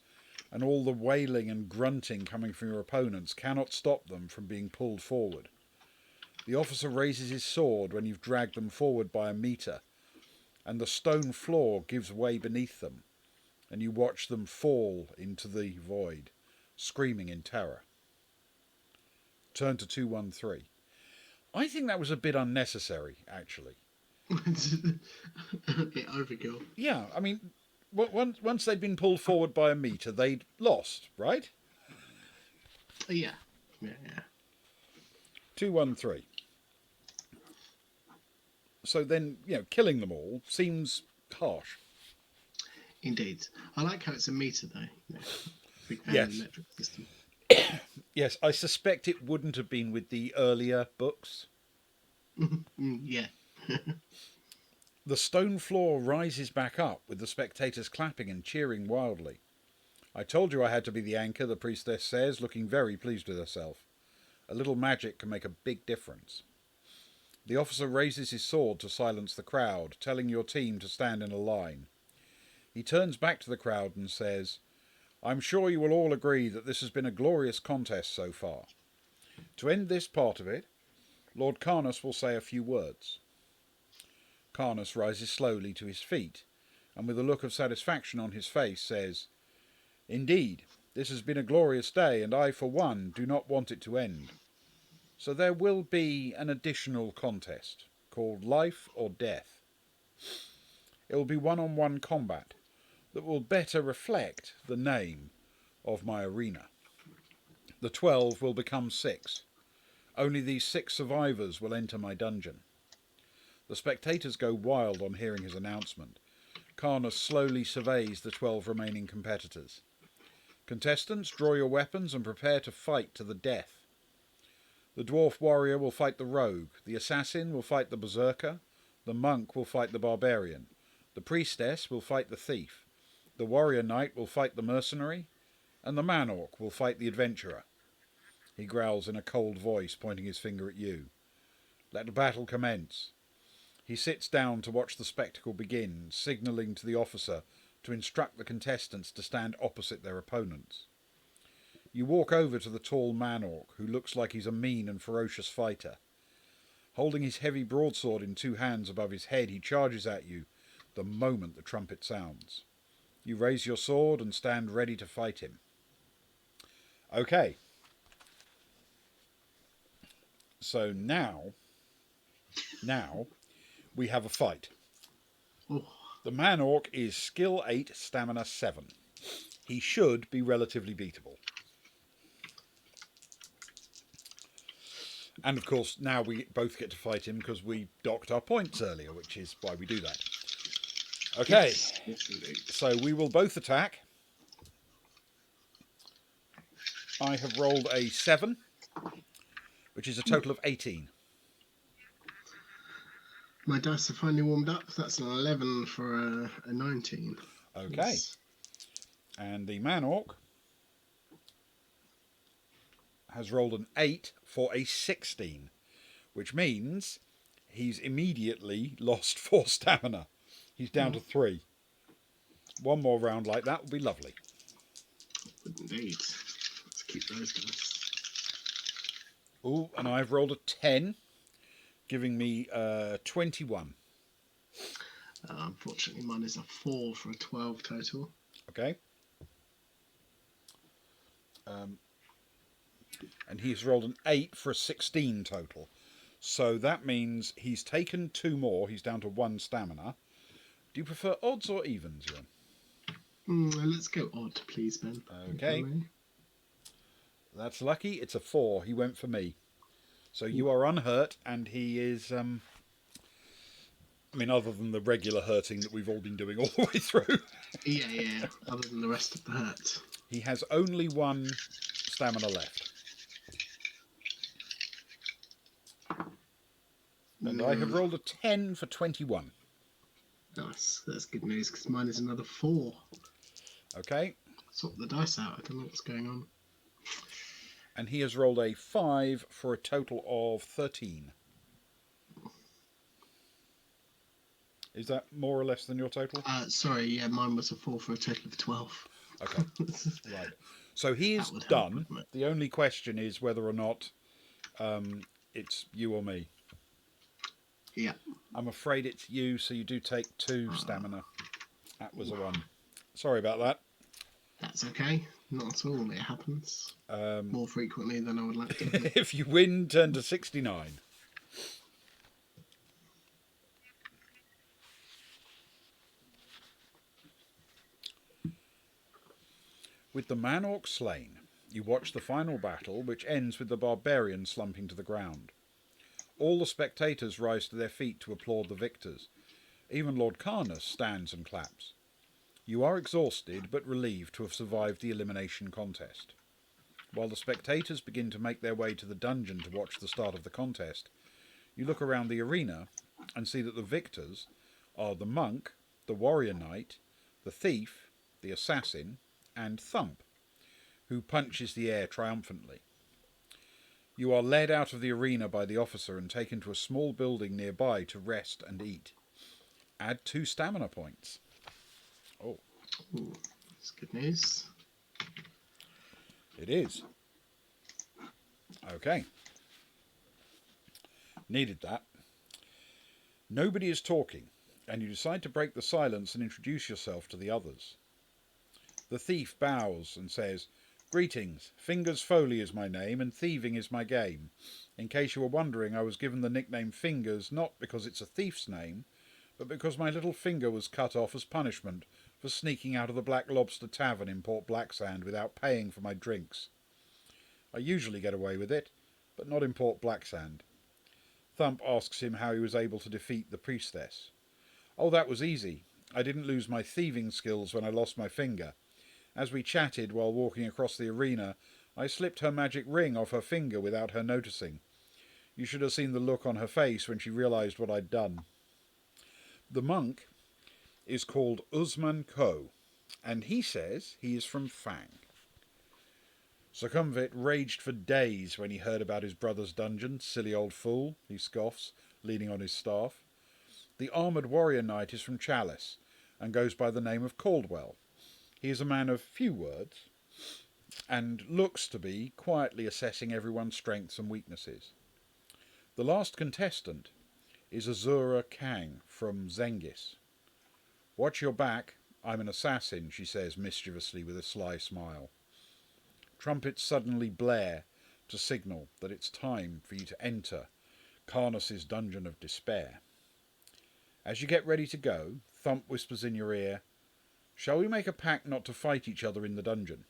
[SPEAKER 1] and all the wailing and grunting coming from your opponents cannot stop them from being pulled forward. The officer raises his sword when you've dragged them forward by a metre, and the stone floor gives way beneath them, and you watch them fall into the void, screaming in terror. Turn to 213. I think that was a bit unnecessary, actually.
[SPEAKER 2] Bit overkill.
[SPEAKER 1] Yeah, I mean, once they'd been pulled forward by a metre, they'd lost, right?
[SPEAKER 2] Yeah.
[SPEAKER 1] 213. So then, killing them all seems harsh.
[SPEAKER 2] Indeed. I like how it's a meter, though. Big fan
[SPEAKER 1] Yes.
[SPEAKER 2] of the metric system.
[SPEAKER 1] Yes, I suspect it wouldn't have been with the earlier books.
[SPEAKER 2] Yeah.
[SPEAKER 1] The stone floor rises back up, with the spectators clapping and cheering wildly. I told you I had to be the anchor, the priestess says, looking very pleased with herself. A little magic can make a big difference. The officer raises his sword to silence the crowd, telling your team to stand in a line. He turns back to the crowd and says, I'm sure you will all agree that this has been a glorious contest so far. To end this part of it, Lord Carnus will say a few words. Carnus rises slowly to his feet, and with a look of satisfaction on his face says, Indeed, this has been a glorious day, and I, for one, do not want it to end. So there will be an additional contest, called Life or Death. It will be one-on-one combat that will better reflect the name of my arena. The 12 will become 6. Only these 6 survivors will enter my dungeon. The spectators go wild on hearing his announcement. Carnus slowly surveys the 12 remaining competitors. Contestants, draw your weapons and prepare to fight to the death. The dwarf warrior will fight the rogue, the assassin will fight the berserker, the monk will fight the barbarian, the priestess will fight the thief, the warrior knight will fight the mercenary, and the man-orc will fight the adventurer. He growls in a cold voice, pointing his finger at you. Let the battle commence. He sits down to watch the spectacle begin, signalling to the officer to instruct the contestants to stand opposite their opponents. You walk over to the tall man-orc, who looks like he's a mean and ferocious fighter. Holding his heavy broadsword in 2 hands above his head, he charges at you the moment the trumpet sounds. You raise your sword and stand ready to fight him. Okay. So now we have a fight.
[SPEAKER 2] Oh,
[SPEAKER 1] The man-orc is skill 8, stamina 7. He should be relatively beatable. And of course, now we both get to fight him because we docked our points earlier, which is why we do that. Okay,
[SPEAKER 2] yes, indeed.
[SPEAKER 1] so we will both attack. I have rolled a 7, which is a total of 18.
[SPEAKER 2] My dice are finally warmed up. That's an 11 for a 19.
[SPEAKER 1] Okay.
[SPEAKER 2] Yes.
[SPEAKER 1] And the man-orc has rolled an 8 for a 16, which means he's immediately lost 4 stamina. He's down to 3. One more round like that would be lovely.
[SPEAKER 2] Indeed. Let's keep those guys.
[SPEAKER 1] Oh, and I've rolled a 10, giving me 21.
[SPEAKER 2] Unfortunately, mine is a 4 for a 12 total.
[SPEAKER 1] Okay. And he's rolled an 8 for a 16 total. So that means he's taken 2 more. He's down to 1 stamina. Do you prefer odds or evens, Ewan?
[SPEAKER 2] Let's go odd, please, Ben.
[SPEAKER 1] Okay. That's lucky. It's a 4. He went for me. So you are unhurt, and he is... I mean, other than the regular hurting that we've all been doing all the way through.
[SPEAKER 2] Yeah. Other than the rest of the hurt.
[SPEAKER 1] He has only 1 stamina left. And I have rolled a 10 for 21.
[SPEAKER 2] Nice. That's good news, because mine is another 4.
[SPEAKER 1] Okay.
[SPEAKER 2] Swap the dice out. I don't know what's going on.
[SPEAKER 1] And he has rolled a 5 for a total of 13. Is that more or less than your total?
[SPEAKER 2] Sorry, yeah, mine was a 4 for a total of 12.
[SPEAKER 1] Okay. Right. So he is
[SPEAKER 2] That would help,
[SPEAKER 1] done.
[SPEAKER 2] wouldn't it?
[SPEAKER 1] The only question is whether or not it's you or me.
[SPEAKER 2] Yeah.
[SPEAKER 1] I'm afraid it's you, so you do take 2 stamina. That was a 1. Sorry about that.
[SPEAKER 2] That's okay. Not at all. It happens. More frequently than I would like to.
[SPEAKER 1] If you win, turn to 69. With the man-orc slain, you watch the final battle, which ends with the barbarian slumping to the ground. All the spectators rise to their feet to applaud the victors. Even Lord Carnus stands and claps. You are exhausted, but relieved to have survived the elimination contest. While the spectators begin to make their way to the dungeon to watch the start of the contest, you look around the arena and see that the victors are the monk, the warrior knight, the thief, the assassin, and Thump, who punches the air triumphantly. You are led out of the arena by the officer and taken to a small building nearby to rest and eat. Add 2 stamina points. Oh.
[SPEAKER 2] Ooh, that's good news.
[SPEAKER 1] It is. Okay. Needed that. Nobody is talking, and you decide to break the silence and introduce yourself to the others. The thief bows and says, "Greetings. Fingers Foley is my name, and thieving is my game. In case you were wondering, I was given the nickname Fingers not because it's a thief's name, but because my little finger was cut off as punishment for sneaking out of the Black Lobster Tavern in Port Blacksand without paying for my drinks. I usually get away with it, but not in Port Blacksand." Thump asks him how he was able to defeat the priestess. "Oh, that was easy. I didn't lose my thieving skills when I lost my finger. As we chatted while walking across the arena, I slipped her magic ring off her finger without her noticing. You should have seen the look on her face when she realised what I'd done." The monk is called Usman Ko, and he says he is from Fang. Sukhumvit raged for days when he heard about his brother's dungeon. "Silly old fool," he scoffs, leaning on his staff. The armoured warrior knight is from Chalice, and goes by the name of Caldwell. He is a man of few words, and looks to be quietly assessing everyone's strengths and weaknesses. The last contestant is Azura Kang from Zengis. "Watch your back. I'm an assassin, she says mischievously with a sly smile. Trumpets suddenly blare to signal that it's time for you to enter Karnas's dungeon of despair. As you get ready to go, Thump whispers in your ear, "Shall we make a pact not to fight each other in the dungeon?"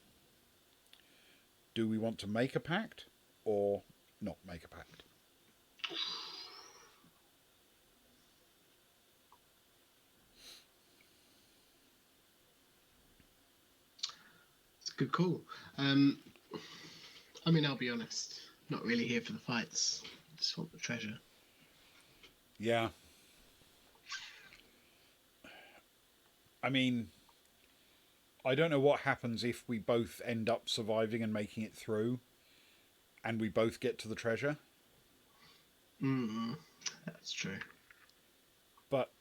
[SPEAKER 1] Do we want to make a pact or not make a pact?
[SPEAKER 2] It's a good call. I mean, I'll be honest. Not really here for the fights. Just want the treasure.
[SPEAKER 1] Yeah. I mean, I don't know what happens if we both end up surviving and making it through, and we both get to the treasure.
[SPEAKER 2] That's true.
[SPEAKER 1] But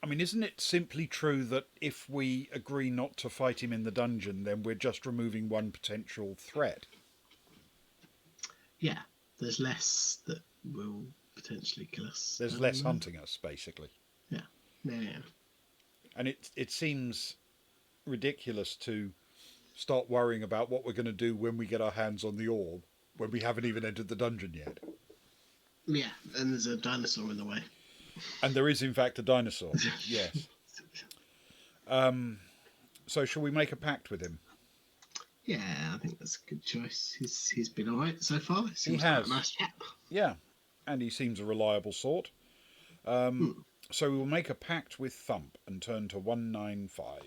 [SPEAKER 1] I mean, isn't it simply true that if we agree not to fight him in the dungeon, then we're just removing one potential threat?
[SPEAKER 2] Yeah, there's less that will potentially kill us.
[SPEAKER 1] There's less hunting us, basically.
[SPEAKER 2] Yeah.
[SPEAKER 1] And it seems ridiculous to start worrying about what we're going to do when we get our hands on the orb, when we haven't even entered the dungeon yet.
[SPEAKER 2] Yeah, and there's a dinosaur in the way.
[SPEAKER 1] And there is, in fact, a dinosaur. Yes. So shall we make a pact with him?
[SPEAKER 2] Yeah, I think that's a good choice. He's been all right so far.
[SPEAKER 1] He has.
[SPEAKER 2] Quite a nice chap.
[SPEAKER 1] Yeah, and he seems a reliable sort. So we will make a pact with Thump and turn to 195.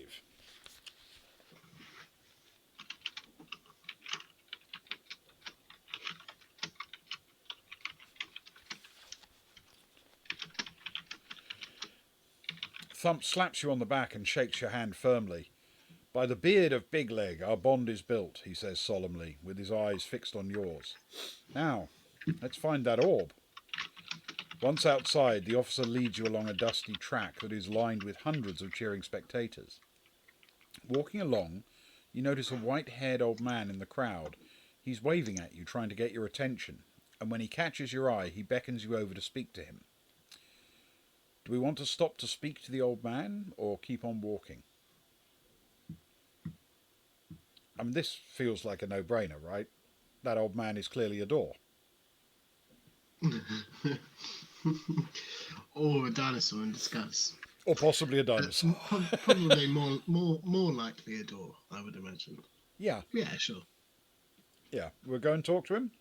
[SPEAKER 1] Thump slaps you on the back and shakes your hand firmly. "By the beard of Big Leg, our bond is built," he says solemnly, with his eyes fixed on yours. "Now, let's find that orb." Once outside, the officer leads you along a dusty track that is lined with hundreds of cheering spectators. Walking along, you notice a white-haired old man in the crowd. He's waving at you, trying to get your attention, and when he catches your eye, he beckons you over to speak to him. Do we want to stop to speak to the old man, or keep on walking? I mean, this feels like a no-brainer, right? That old man is clearly a door.
[SPEAKER 2] Or a dinosaur in disguise.
[SPEAKER 1] Or possibly a dinosaur.
[SPEAKER 2] Probably more likely a door, I would imagine.
[SPEAKER 1] Yeah.
[SPEAKER 2] Yeah, sure.
[SPEAKER 1] Yeah. We'll go and talk to him?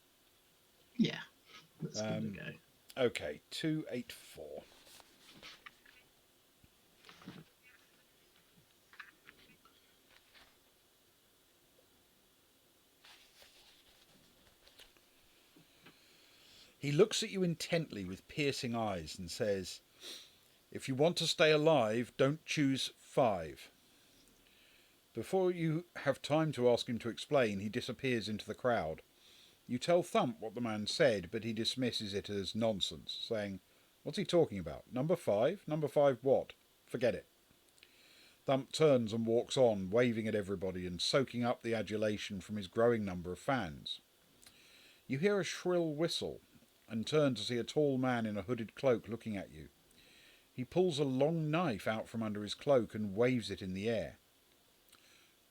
[SPEAKER 2] Yeah. Let's give it a go.
[SPEAKER 1] Okay, 284. He looks at you intently with piercing eyes and says, "If you want to stay alive, don't choose 5. Before you have time to ask him to explain, he disappears into the crowd. You tell Thump what the man said, but he dismisses it as nonsense, saying, "What's he talking about? Number 5? Number 5 what? Forget it." Thump turns and walks on, waving at everybody and soaking up the adulation from his growing number of fans. You hear a shrill whistle and turn to see a tall man in a hooded cloak looking at you. He pulls a long knife out from under his cloak and waves it in the air.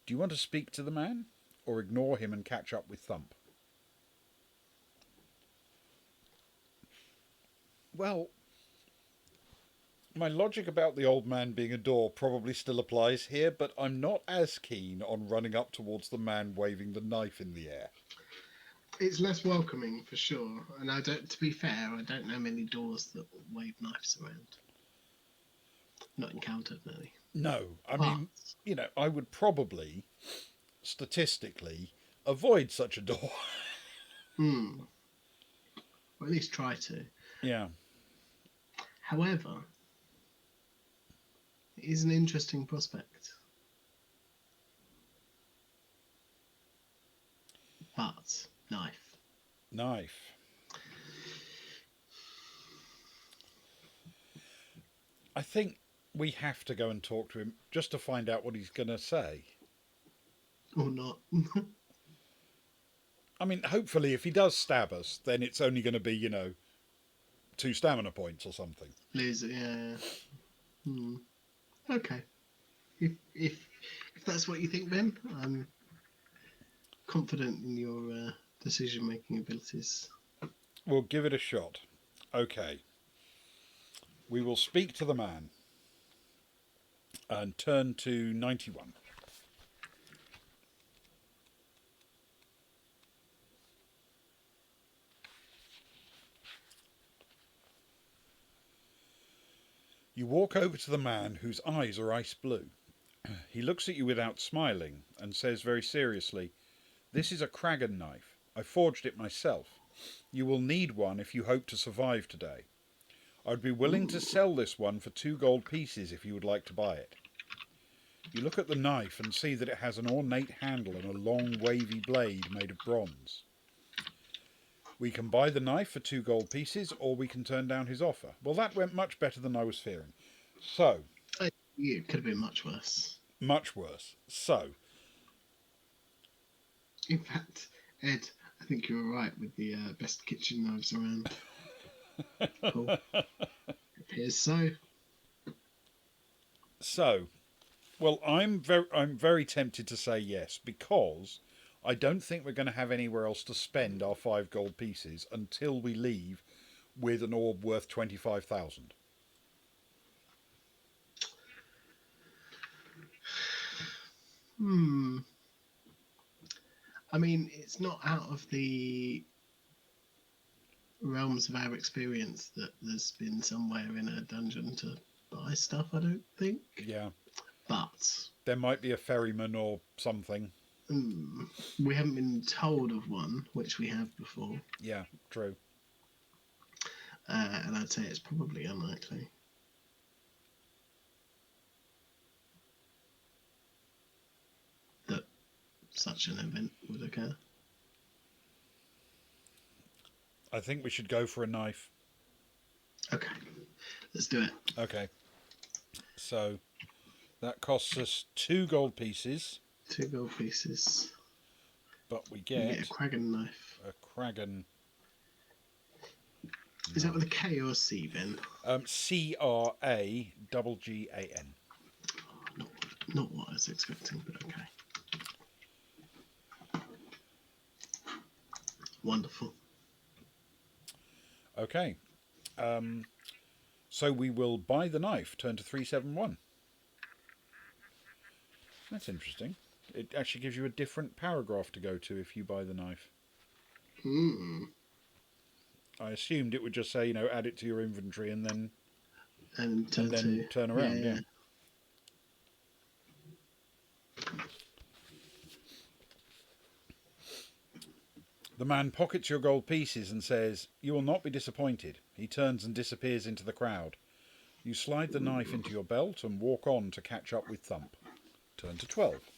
[SPEAKER 1] Do you want to speak to the man, or ignore him and catch up with Thump? Well, my logic about the old man being a door probably still applies here, but I'm not as keen on running up towards the man waving the knife in the air.
[SPEAKER 2] It's less welcoming for sure, and to be fair, I don't know many doors that wave knives around. Not encountered many.
[SPEAKER 1] No, I mean, I would probably, statistically, avoid such a door.
[SPEAKER 2] Or at least try to.
[SPEAKER 1] Yeah.
[SPEAKER 2] However, it is an interesting prospect. But knife.
[SPEAKER 1] I think we have to go and talk to him just to find out what he's going to say.
[SPEAKER 2] Or not.
[SPEAKER 1] I mean, hopefully if he does stab us, then it's only going to be, 2 stamina points or something.
[SPEAKER 2] Lose it, yeah. Okay. If that's what you think, Ben, I'm confident in your decision-making abilities.
[SPEAKER 1] We'll give it a shot. Okay. We will speak to the man and turn to 91. You walk over to the man whose eyes are ice blue. He looks at you without smiling and says very seriously, "This is a Kragan knife. I forged it myself. You will need one if you hope to survive today. I'd be willing to sell this one for 2 gold pieces if you would like to buy it." You look at the knife and see that it has an ornate handle and a long wavy blade made of bronze. We can buy the knife for 2 gold pieces, or we can turn down his offer. Well, that went much better than I was fearing. So,
[SPEAKER 2] It could have been much worse.
[SPEAKER 1] much worse. So,
[SPEAKER 2] In fact, Ed, I think you were right with the best kitchen knives around. Cool. Appears so.
[SPEAKER 1] Well, I'm very tempted to say yes, because I don't think we're going to have anywhere else to spend our 5 gold pieces until we leave with an orb worth 25,000.
[SPEAKER 2] I mean, it's not out of the realms of our experience that there's been somewhere in a dungeon to buy stuff, I don't think.
[SPEAKER 1] Yeah.
[SPEAKER 2] But
[SPEAKER 1] There might be a ferryman or something.
[SPEAKER 2] We haven't been told of one, which we have before.
[SPEAKER 1] Yeah, true.
[SPEAKER 2] And I'd say it's probably unlikely. That such an event would occur.
[SPEAKER 1] I think we should go for a knife.
[SPEAKER 2] Okay, let's do it.
[SPEAKER 1] Okay. So, that costs us 2 gold pieces.
[SPEAKER 2] 2 gold pieces.
[SPEAKER 1] But we
[SPEAKER 2] You
[SPEAKER 1] get
[SPEAKER 2] get a Kragan knife.
[SPEAKER 1] a Kragan.
[SPEAKER 2] Is that with a K or a C, Ben?
[SPEAKER 1] Kraggan.
[SPEAKER 2] Not what I was expecting, but okay. Wonderful.
[SPEAKER 1] Okay. So we will buy the knife. Turn to 371. That's interesting. It actually gives you a different paragraph to go to if you buy the knife. I assumed it would just say, add it to your inventory and then turn around. Yeah. The man pockets your gold pieces and says, "You will not be disappointed." He turns and disappears into the crowd. You slide the knife into your belt and walk on to catch up with Thump. Turn to 12.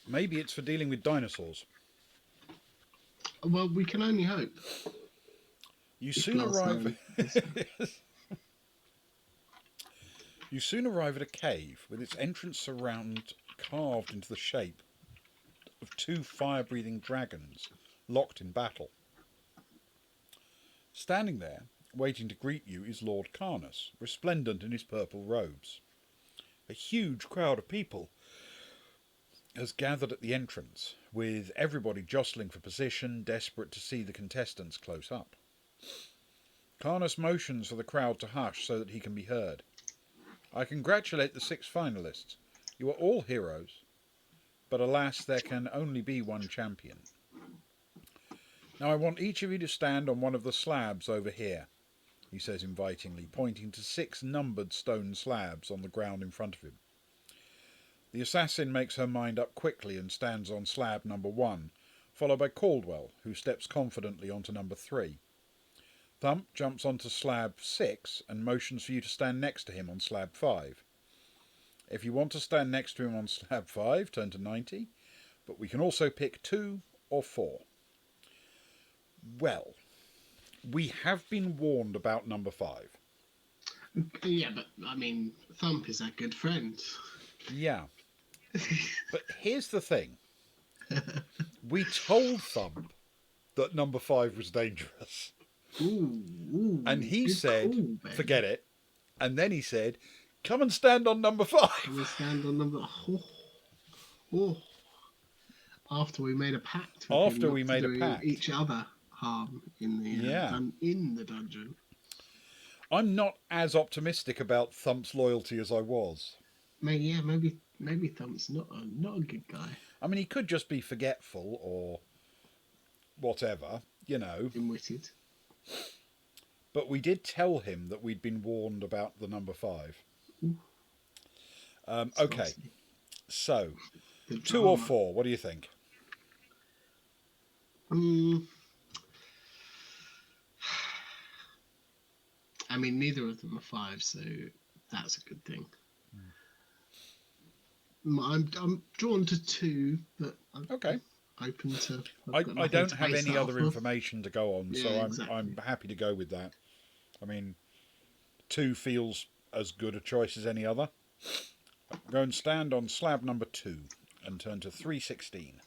[SPEAKER 1] Maybe it's for dealing with dinosaurs.
[SPEAKER 2] Well, we can only hope.
[SPEAKER 1] You soon arrive. You soon arrive at a cave with its entrance carved into the shape of 2 fire-breathing dragons locked in battle. Standing there, waiting to greet you, is Lord Karnus, resplendent in his purple robes. A huge crowd of people has gathered at the entrance, with everybody jostling for position, desperate to see the contestants close up. Karnus motions for the crowd to hush so that he can be heard. "I congratulate the 6 finalists. You are all heroes, but alas, there can only be one champion. Now I want each of you to stand on one of the slabs over here," he says invitingly, pointing to 6 numbered stone slabs on the ground in front of him. The assassin makes her mind up quickly and stands on slab number 1, followed by Caldwell, who steps confidently onto number 3. Thump jumps onto slab 6 and motions for you to stand next to him on slab 5. If you want to stand next to him on slab 5, turn to 90, but we can also pick 2 or 4. Well, we have been warned about number 5.
[SPEAKER 2] Yeah, but I mean, Thump is our good friend.
[SPEAKER 1] Yeah. But here's the thing. We told Thump that number 5 was dangerous.
[SPEAKER 2] Ooh,
[SPEAKER 1] And he
[SPEAKER 2] good
[SPEAKER 1] said,
[SPEAKER 2] call, Ben.
[SPEAKER 1] forget it. And then he said, come and stand on number 5.
[SPEAKER 2] Come and stand on number. Oh, oh. After we made a pact with him
[SPEAKER 1] After
[SPEAKER 2] not
[SPEAKER 1] we
[SPEAKER 2] to
[SPEAKER 1] made a
[SPEAKER 2] do
[SPEAKER 1] pact.
[SPEAKER 2] each other harm in the
[SPEAKER 1] Yeah.
[SPEAKER 2] in the dungeon.
[SPEAKER 1] I'm not as optimistic about Thump's loyalty as I was.
[SPEAKER 2] Maybe Thump's not a good guy.
[SPEAKER 1] I mean, he could just be forgetful or whatever, you know.
[SPEAKER 2] Dim-witted.
[SPEAKER 1] But we did tell him that we'd been warned about the number 5. Okay,
[SPEAKER 2] Spicy.
[SPEAKER 1] so
[SPEAKER 2] The
[SPEAKER 1] 2 or
[SPEAKER 2] drama.
[SPEAKER 1] 4, what do you think?
[SPEAKER 2] I mean, neither of them are 5, so that's a good thing. I'm drawn to 2, but I'm
[SPEAKER 1] Okay.
[SPEAKER 2] open to.
[SPEAKER 1] I
[SPEAKER 2] I've got nothing
[SPEAKER 1] don't
[SPEAKER 2] to
[SPEAKER 1] have
[SPEAKER 2] base
[SPEAKER 1] any
[SPEAKER 2] that
[SPEAKER 1] other
[SPEAKER 2] off of.
[SPEAKER 1] information to go on, so
[SPEAKER 2] Yeah,
[SPEAKER 1] I'm
[SPEAKER 2] exactly.
[SPEAKER 1] happy to go with that. I mean, 2 feels as good a choice as any other. Go and stand on slab number 2 and turn to 316.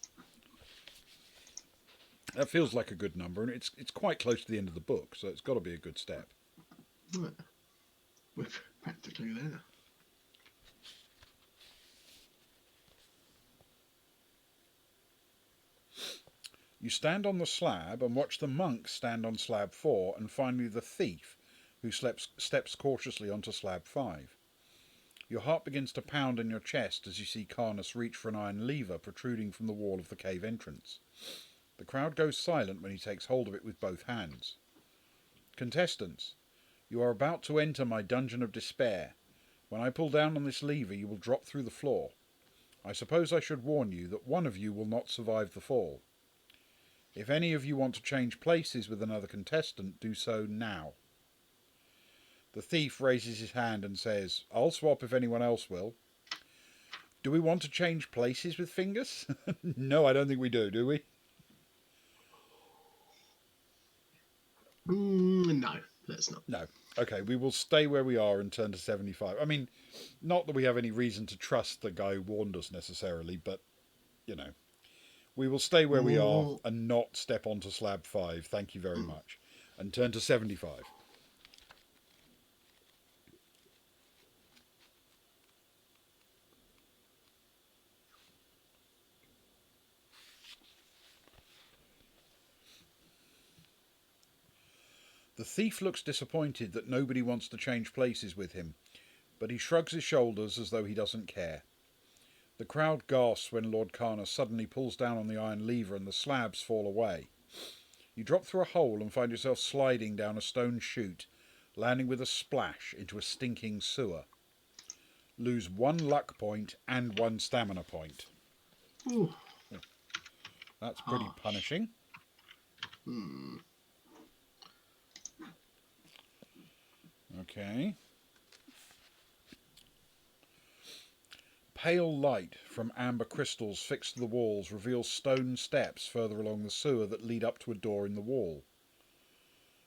[SPEAKER 1] That feels like a good number, and it's quite close to the end of the book, so it's got to be a good step.
[SPEAKER 2] Right. We're practically there.
[SPEAKER 1] You stand on the slab and watch the monk stand on slab 4, and finally the thief, who steps cautiously onto slab 5. Your heart begins to pound in your chest as you see Carnus reach for an iron lever protruding from the wall of the cave entrance. The crowd goes silent when he takes hold of it with both hands. Contestants, you are about to enter my dungeon of despair. When I pull down on this lever, you will drop through the floor. I suppose I should warn you that one of you will not survive the fall. If any of you want to change places with another contestant, do so now. The thief raises his hand and says, I'll swap if anyone else will. Do we want to change places with Fingers? No, I don't think we do we?
[SPEAKER 2] No, let's not.
[SPEAKER 1] No. Okay, we will stay where we are and turn to 75. I mean, not that we have any reason to trust the guy who warned us necessarily, but, you know. We will stay where we are and not step onto slab 5, thank you very much, and turn to 75. The thief looks disappointed that nobody wants to change places with him, but he shrugs his shoulders as though he doesn't care. The crowd gasps when Lord Carnus suddenly pulls down on the iron lever and the slabs fall away. You drop through a hole and find yourself sliding down a stone chute, landing with a splash into a stinking sewer. Lose 1 luck point and 1 stamina point.
[SPEAKER 2] Ooh.
[SPEAKER 1] That's pretty punishing. Okay. Pale light from amber crystals fixed to the walls reveals stone steps further along the sewer that lead up to a door in the wall.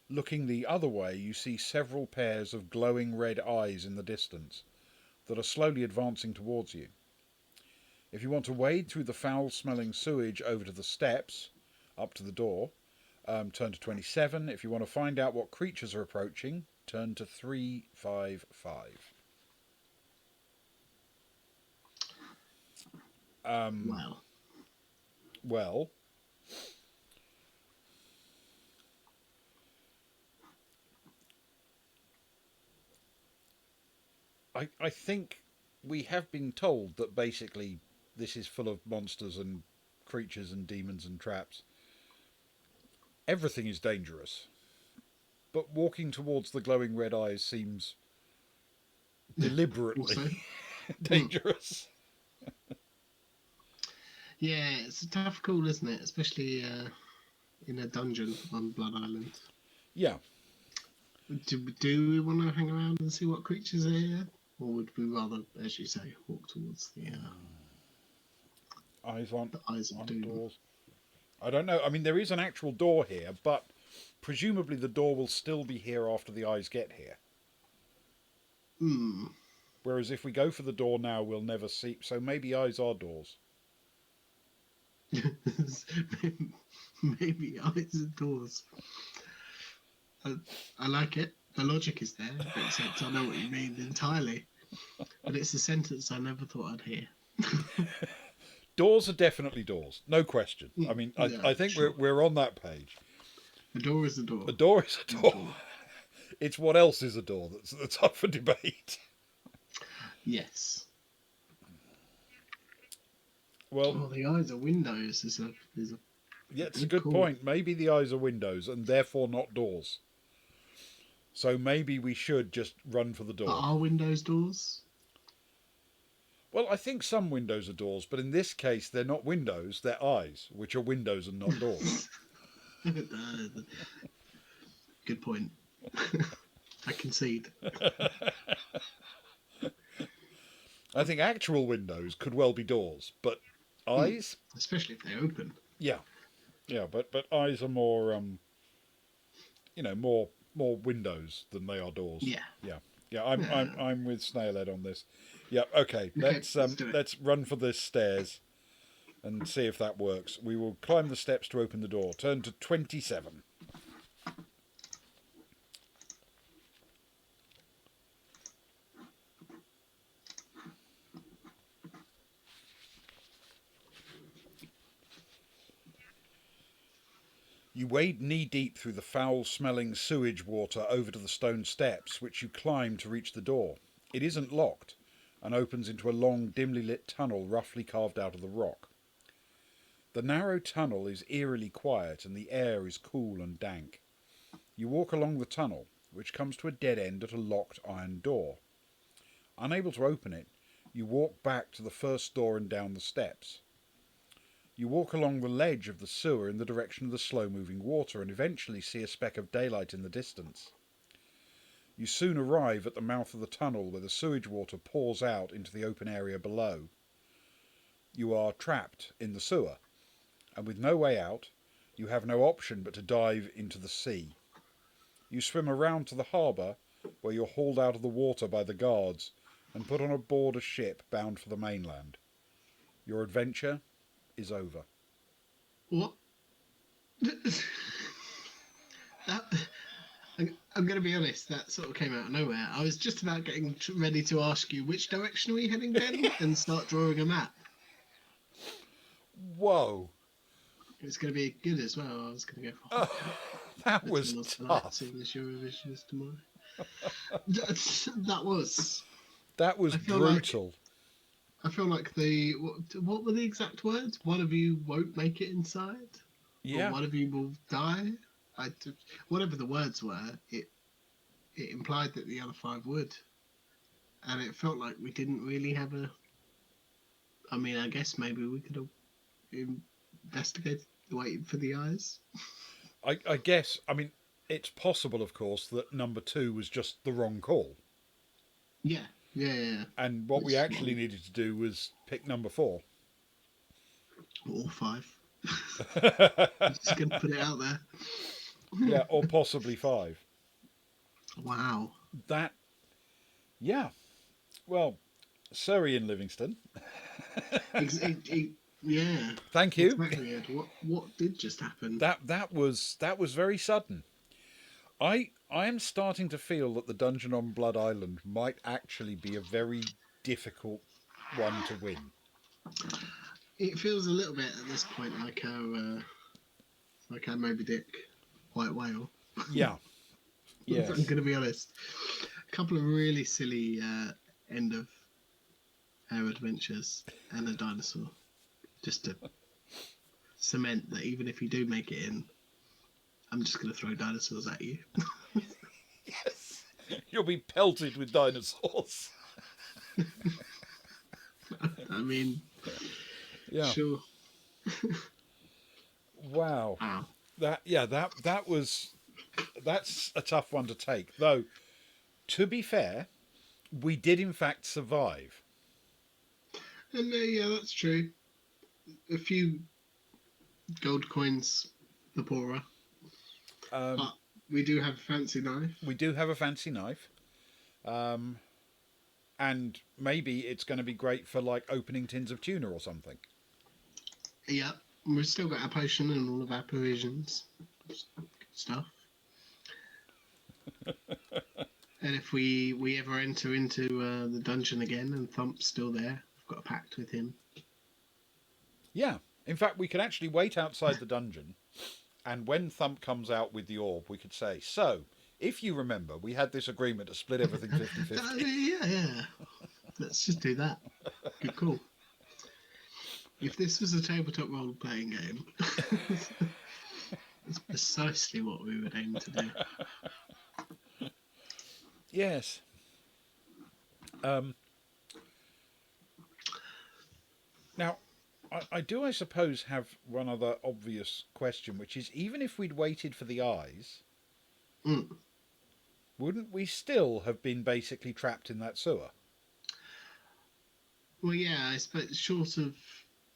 [SPEAKER 1] Looking the other way, you see several pairs of glowing red eyes in the distance that are slowly advancing towards you. If you want to wade through the foul-smelling sewage over to the steps, up to the door, turn to 27. If you want to find out what creatures are approaching, turn to 355. Well, I think we have been told that basically this is full of monsters and creatures and demons and traps. Everything is dangerous. But walking towards the glowing red eyes seems deliberately dangerous.
[SPEAKER 2] Yeah, it's a tough call, isn't it? Especially in a dungeon on Blood Island.
[SPEAKER 1] Yeah.
[SPEAKER 2] Do we want to hang around and see what creatures are here? Or would we rather, as you say, walk towards the
[SPEAKER 1] eyes on
[SPEAKER 2] doom?
[SPEAKER 1] doors? I don't know. I mean, there is an actual door here, but presumably the door will still be here after the eyes get here. Whereas if we go for the door now, we'll never see. So maybe eyes are doors.
[SPEAKER 2] Maybe eyes and doors. I like it. The logic is there, except I know what you mean entirely. But it's a sentence I never thought I'd hear.
[SPEAKER 1] Doors are definitely doors, no question. I mean,
[SPEAKER 2] Yeah,
[SPEAKER 1] I think
[SPEAKER 2] sure.
[SPEAKER 1] we're on that page.
[SPEAKER 2] A door is a door.
[SPEAKER 1] A door is a door. It's what else is a door that's up for debate.
[SPEAKER 2] Yes.
[SPEAKER 1] Well,
[SPEAKER 2] Oh, the eyes are windows. Is a
[SPEAKER 1] yeah, it's a good point. Maybe the eyes are windows and therefore not doors. So maybe we should just run for the door.
[SPEAKER 2] Are windows doors?
[SPEAKER 1] Well, I think some windows are doors, but in this case, they're not windows, they're eyes, which are windows and not doors.
[SPEAKER 2] Good point. I concede.
[SPEAKER 1] I think actual windows could well be doors, but eyes?
[SPEAKER 2] Especially if they open.
[SPEAKER 1] Yeah. Yeah, but eyes are more, more windows than they are doors.
[SPEAKER 2] Yeah.
[SPEAKER 1] Yeah. Yeah, I'm with Snailhead on this. Yeah, okay. Let's run for the stairs and see if that works. We will climb the steps to open the door. Turn to 27. You wade knee-deep through the foul-smelling sewage water over to the stone steps, which you climb to reach the door. It isn't locked, and opens into a long, dimly lit tunnel roughly carved out of the rock. The narrow tunnel is eerily quiet, and the air is cool and dank. You walk along the tunnel, which comes to a dead end at a locked iron door. Unable to open it, you walk back to the first door and down the steps. You walk along the ledge of the sewer in the direction of the slow-moving water and eventually see a speck of daylight in the distance. You soon arrive at the mouth of the tunnel where the sewage water pours out into the open area below. You are trapped in the sewer, and with no way out, you have no option but to dive into the sea. You swim around to the harbour, where you're hauled out of the water by the guards and put on board a ship bound for the mainland. Your adventure is over.
[SPEAKER 2] What? I'm going to be honest, that sort of came out of nowhere. I was just about getting ready to ask you which direction are we heading then and start drawing a map.
[SPEAKER 1] Whoa.
[SPEAKER 2] It's going to be good as well. I was going to go for
[SPEAKER 1] that was tough.
[SPEAKER 2] Seeing as Eurovision is tomorrow. That was
[SPEAKER 1] brutal.
[SPEAKER 2] I feel like what were the exact words? One of you won't make it inside.
[SPEAKER 1] Yeah.
[SPEAKER 2] Or one of you will die. Whatever the words were, it implied that the other five would, and it felt like we didn't really have a. I mean, I guess maybe we could have investigated, waited for the eyes.
[SPEAKER 1] I guess. I mean, it's possible, of course, that number 2 was just the wrong call.
[SPEAKER 2] Yeah.
[SPEAKER 1] And what we actually needed to do was pick number 4.
[SPEAKER 2] Or 5. I'm just going to put it out there.
[SPEAKER 1] Yeah, or possibly 5.
[SPEAKER 2] Wow.
[SPEAKER 1] Yeah. Well, Surrey and Livingston.
[SPEAKER 2] Yeah.
[SPEAKER 1] Thank you.
[SPEAKER 2] Exactly. What did just happen?
[SPEAKER 1] That was very sudden. I am starting to feel that the dungeon on Blood Island might actually be a very difficult one to win.
[SPEAKER 2] It feels a little bit at this point like our Moby Dick White Whale.
[SPEAKER 1] Yeah. Yes.
[SPEAKER 2] I'm going to be honest. A couple of really silly end of our adventures and a dinosaur. Just to cement that even if you do make it in, I'm just going to throw dinosaurs at you.
[SPEAKER 1] Yes. You'll be pelted with dinosaurs.
[SPEAKER 2] I mean,
[SPEAKER 1] yeah.
[SPEAKER 2] Sure.
[SPEAKER 1] Wow. That's a tough one to take. Though, to be fair, we did in fact survive.
[SPEAKER 2] And yeah, that's true. A few gold coins, the poorer. But we do have a fancy knife.
[SPEAKER 1] We do have a fancy knife. And maybe it's going to be great for like opening tins of tuna or something.
[SPEAKER 2] Yeah, we've still got our potion and all of our provisions. Good stuff. And if we ever enter into the dungeon again and Thump's still there, we've got a pact with him.
[SPEAKER 1] Yeah. In fact, we could actually wait outside the dungeon, and when Thump comes out with the orb, we could say, so, if you remember, we had this agreement to split everything 50-50.
[SPEAKER 2] Yeah. Let's just do that. Good call. If this was a tabletop role-playing game, it's precisely what we would aim to do.
[SPEAKER 1] Yes. Now, I do, I suppose, have one other obvious question, which is, even if we'd waited for the eyes, wouldn't we still have been basically trapped in that sewer?
[SPEAKER 2] Well, yeah, I suppose short of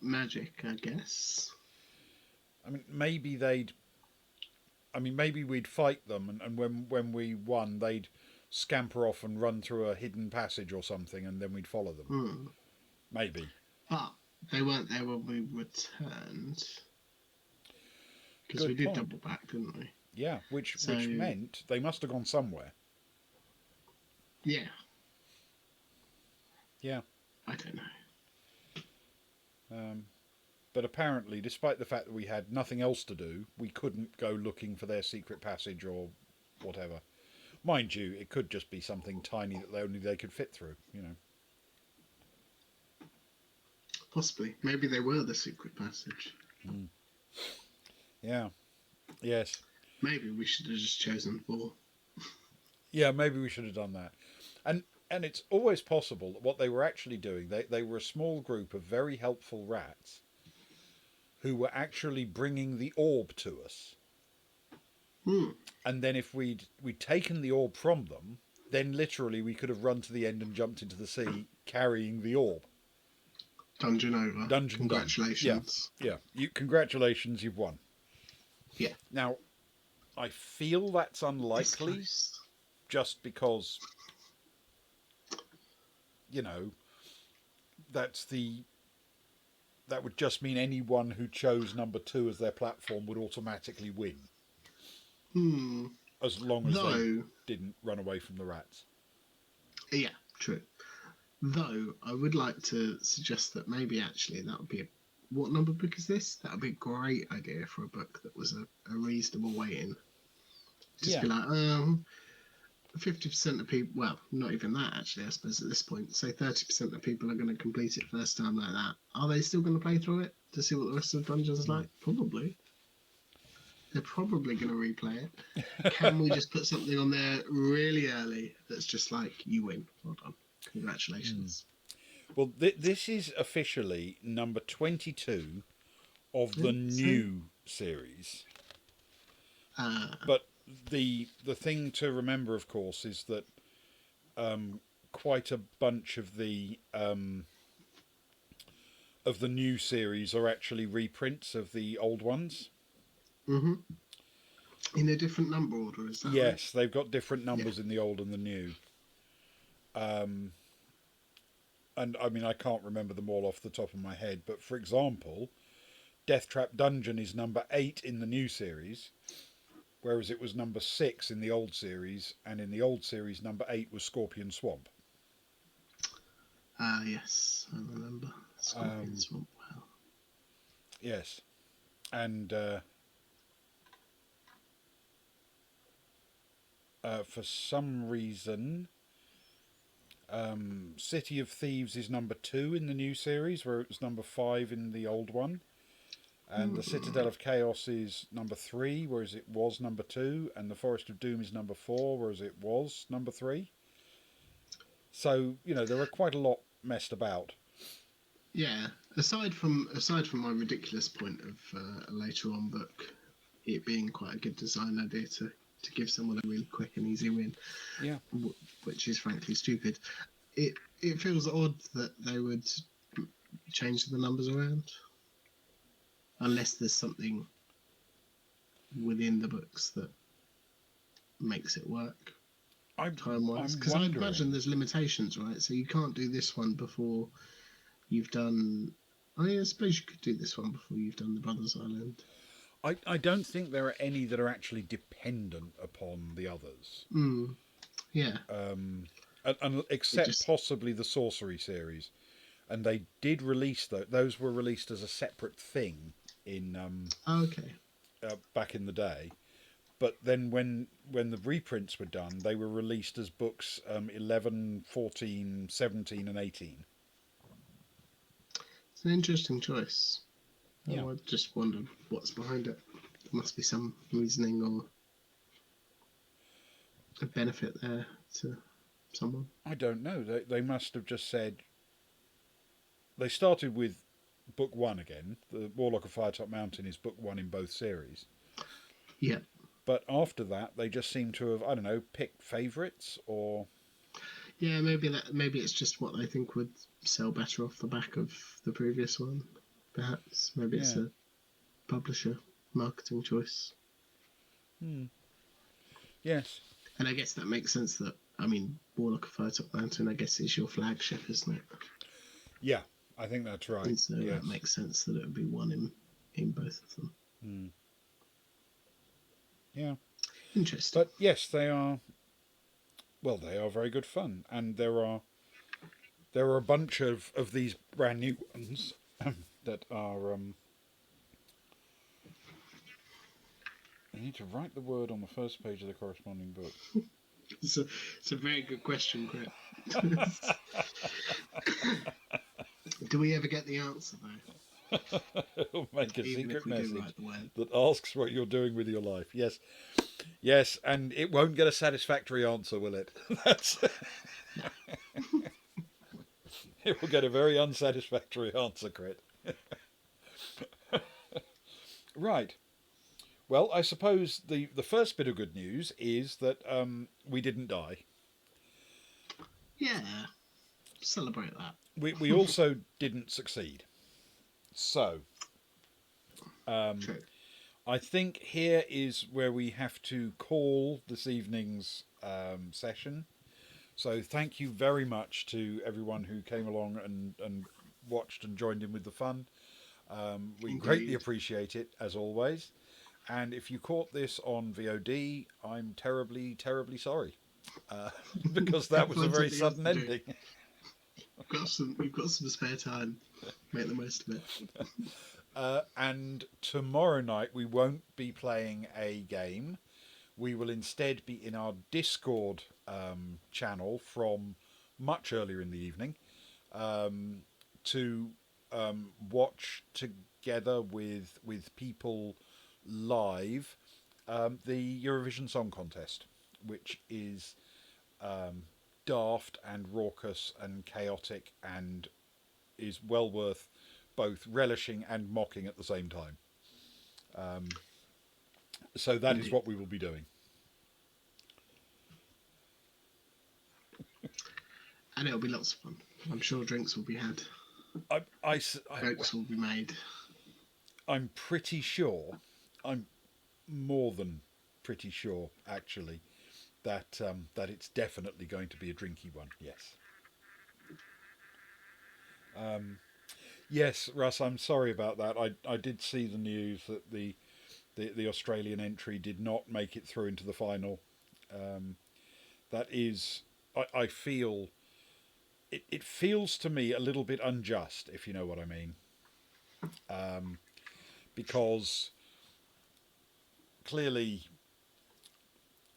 [SPEAKER 2] magic, I guess.
[SPEAKER 1] I mean, maybe we'd fight them, and when we won, they'd scamper off and run through a hidden passage or something, and then we'd follow them. Maybe.
[SPEAKER 2] But they weren't there when we returned. Because
[SPEAKER 1] Good
[SPEAKER 2] we did
[SPEAKER 1] point.
[SPEAKER 2] double back, didn't we?
[SPEAKER 1] Yeah, which meant they must have gone somewhere.
[SPEAKER 2] Yeah.
[SPEAKER 1] Yeah.
[SPEAKER 2] I don't know.
[SPEAKER 1] But apparently, despite the fact that we had nothing else to do, we couldn't go looking for their secret passage or whatever. Mind you, it could just be something tiny that only they could fit through, you know.
[SPEAKER 2] Possibly. Maybe they were the secret passage.
[SPEAKER 1] Yeah. Yes.
[SPEAKER 2] Maybe we should have just chosen 4.
[SPEAKER 1] Yeah, maybe we should have done that. And it's always possible that what they were actually doing, they were a small group of very helpful rats who were actually bringing the orb to us. And then if we'd taken the orb from them, then literally we could have run to the end and jumped into the sea carrying the orb.
[SPEAKER 2] Dungeon over. Congratulations.
[SPEAKER 1] Yeah. Congratulations, you've won.
[SPEAKER 2] Yeah.
[SPEAKER 1] Now, I feel that's unlikely, just because, you know, that would just mean anyone who chose number 2 as their platform would automatically win. As long as they didn't run away from the rats.
[SPEAKER 2] Yeah, true. Though, I would like to suggest that maybe actually that would be what number book is this? That would be a great idea for a book that was a reasonable way in. Just be like, 50% of people, well, not even that actually, I suppose at this point, say 30% of people are going to complete it first time like that. Are they still going to play through it to see what the rest of the dungeons is like? Probably. They're probably going to replay it. Can we just put something on there really early that's just like, you win. Well done. Congratulations.
[SPEAKER 1] Well, this is officially number 22 of the new series. But the thing to remember, of course, is that quite a bunch of the new series are actually reprints of the old ones.
[SPEAKER 2] In a different number order, is that
[SPEAKER 1] Yes,
[SPEAKER 2] right?
[SPEAKER 1] they've got different numbers in the old and the new. And I mean, I can't remember them all off the top of my head, but for example, Death Trap Dungeon is number 8 in the new series, whereas it was number 6 in the old series, and in the old series, number 8 was Scorpion Swamp.
[SPEAKER 2] Yes, I remember. Scorpion Swamp, well.
[SPEAKER 1] Yes. And for some reason, City of Thieves is number 2 in the new series, where it was number 5 in the old one. And the Citadel of Chaos is number 3, whereas it was number 2. And the Forest of Doom is number 4, whereas it was number 3. So, you know, there are quite a lot messed about.
[SPEAKER 2] Yeah. Aside from my ridiculous point of a later on book, it being quite a good design idea to give someone a really quick and easy win.
[SPEAKER 1] Yeah.
[SPEAKER 2] Which is frankly stupid. It feels odd that they would change the numbers around. Unless there's something within the books that makes it work. time wise?
[SPEAKER 1] I'm
[SPEAKER 2] Because I'd imagine
[SPEAKER 1] wondering.
[SPEAKER 2] there's limitations, right? So you can't do this one before you've done. I mean, I suppose you could do this one before you've done the Brothers Island.
[SPEAKER 1] I don't think there are any that are actually dependent upon the others,
[SPEAKER 2] Mm, yeah, it
[SPEAKER 1] except
[SPEAKER 2] just.
[SPEAKER 1] possibly the Sorcery series. And they did release those were released as a separate thing in
[SPEAKER 2] Oh, okay.
[SPEAKER 1] back in the day. But then when the reprints were done, they were released as books 11, 14, 17 and 18.
[SPEAKER 2] It's an interesting choice.
[SPEAKER 1] Yeah.
[SPEAKER 2] Oh, I just wondered what's behind it. There must be some reasoning or a benefit there to someone.
[SPEAKER 1] I don't know. They must have just said they started with book one again. The Warlock of Firetop Mountain is book one in both series.
[SPEAKER 2] Yeah.
[SPEAKER 1] But after that, they just seem to have, I don't know, picked favourites or.
[SPEAKER 2] Yeah, maybe it's just what they think would sell better off the back of the previous one. Perhaps maybe it's
[SPEAKER 1] Yeah.
[SPEAKER 2] a publisher marketing choice.
[SPEAKER 1] Yes.
[SPEAKER 2] And I guess that makes sense that I mean Warlock of Firetop Mountain I guess is your flagship, isn't it?
[SPEAKER 1] Yeah, I think that's right.
[SPEAKER 2] And so
[SPEAKER 1] yes.
[SPEAKER 2] that makes sense that it would be one in both of them.
[SPEAKER 1] Yeah.
[SPEAKER 2] Interesting.
[SPEAKER 1] But yes, they are. Well, they are very good fun, and there are a bunch of these brand new ones that are. You need to write the word on the first page of the corresponding book.
[SPEAKER 2] It's a very good question, Greg. Do we ever get the answer though?
[SPEAKER 1] It'll make a
[SPEAKER 2] Even
[SPEAKER 1] secret
[SPEAKER 2] if we
[SPEAKER 1] message
[SPEAKER 2] do write the word.
[SPEAKER 1] that asks what you're doing with your life. Yes, yes, and it won't get a satisfactory answer, will it? That's. It will get a very unsatisfactory answer, Crit. Right. Well, I suppose the first bit of good news is that we didn't die.
[SPEAKER 2] Yeah. Celebrate that.
[SPEAKER 1] We also didn't succeed. So,
[SPEAKER 2] True.
[SPEAKER 1] I think here is where we have to call this evening's session. So thank you very much to everyone who came along and watched and joined in with the fun. We
[SPEAKER 2] Indeed.
[SPEAKER 1] greatly appreciate it, as always. And if you caught this on VOD, I'm terribly, terribly sorry. Because that was a very sudden ending.
[SPEAKER 2] You've got some spare time. Make the most of it.
[SPEAKER 1] And tomorrow night we won't be playing a game. We will instead be in our Discord channel from much earlier in the evening to watch together with people live the Eurovision Song Contest, which is daft and raucous and chaotic and is well worth both relishing and mocking at the same time. So that is what we will be doing.
[SPEAKER 2] And it'll be lots of fun. I'm sure drinks will be had. Jokes will be made.
[SPEAKER 1] I'm pretty sure, I'm more than pretty sure, actually, that it's definitely going to be a drinky one. Yes. Yes, Russ, I'm sorry about that. I did see the news that the Australian entry did not make it through into the final. That is, I feel, it feels to me a little bit unjust, if you know what I mean. Because clearly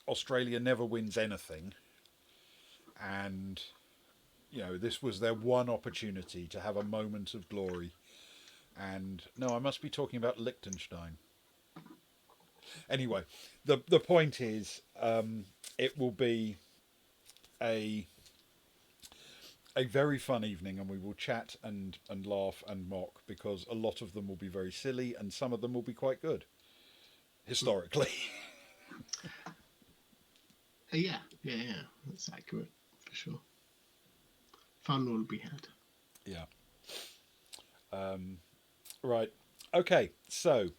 [SPEAKER 1] Australia never wins anything, and you know, this was their one opportunity to have a moment of glory. And no, I must be talking about Liechtenstein. Anyway, the point is, it will be a very fun evening, and we will chat and laugh and mock, because a lot of them will be very silly and some of them will be quite good historically.
[SPEAKER 2] Yeah, that's accurate for sure. Fun will be had.
[SPEAKER 1] Yeah. Right. Okay. So,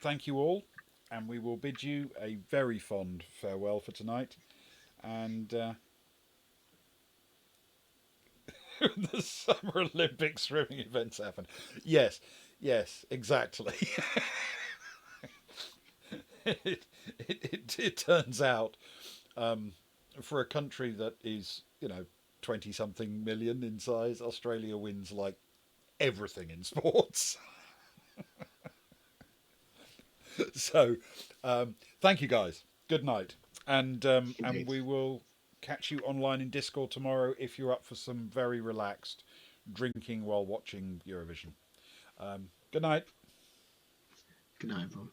[SPEAKER 1] thank you all. and we will bid you a very fond farewell for tonight. And the Summer Olympic swimming events happen. Yes, yes, exactly. It turns out, for a country that is, 20 something million in size, Australia wins like everything in sports. So, thank you guys. Good night. And we will catch you online in Discord tomorrow if you're up for some very relaxed drinking while watching Eurovision. Good night.
[SPEAKER 2] Good night, everyone.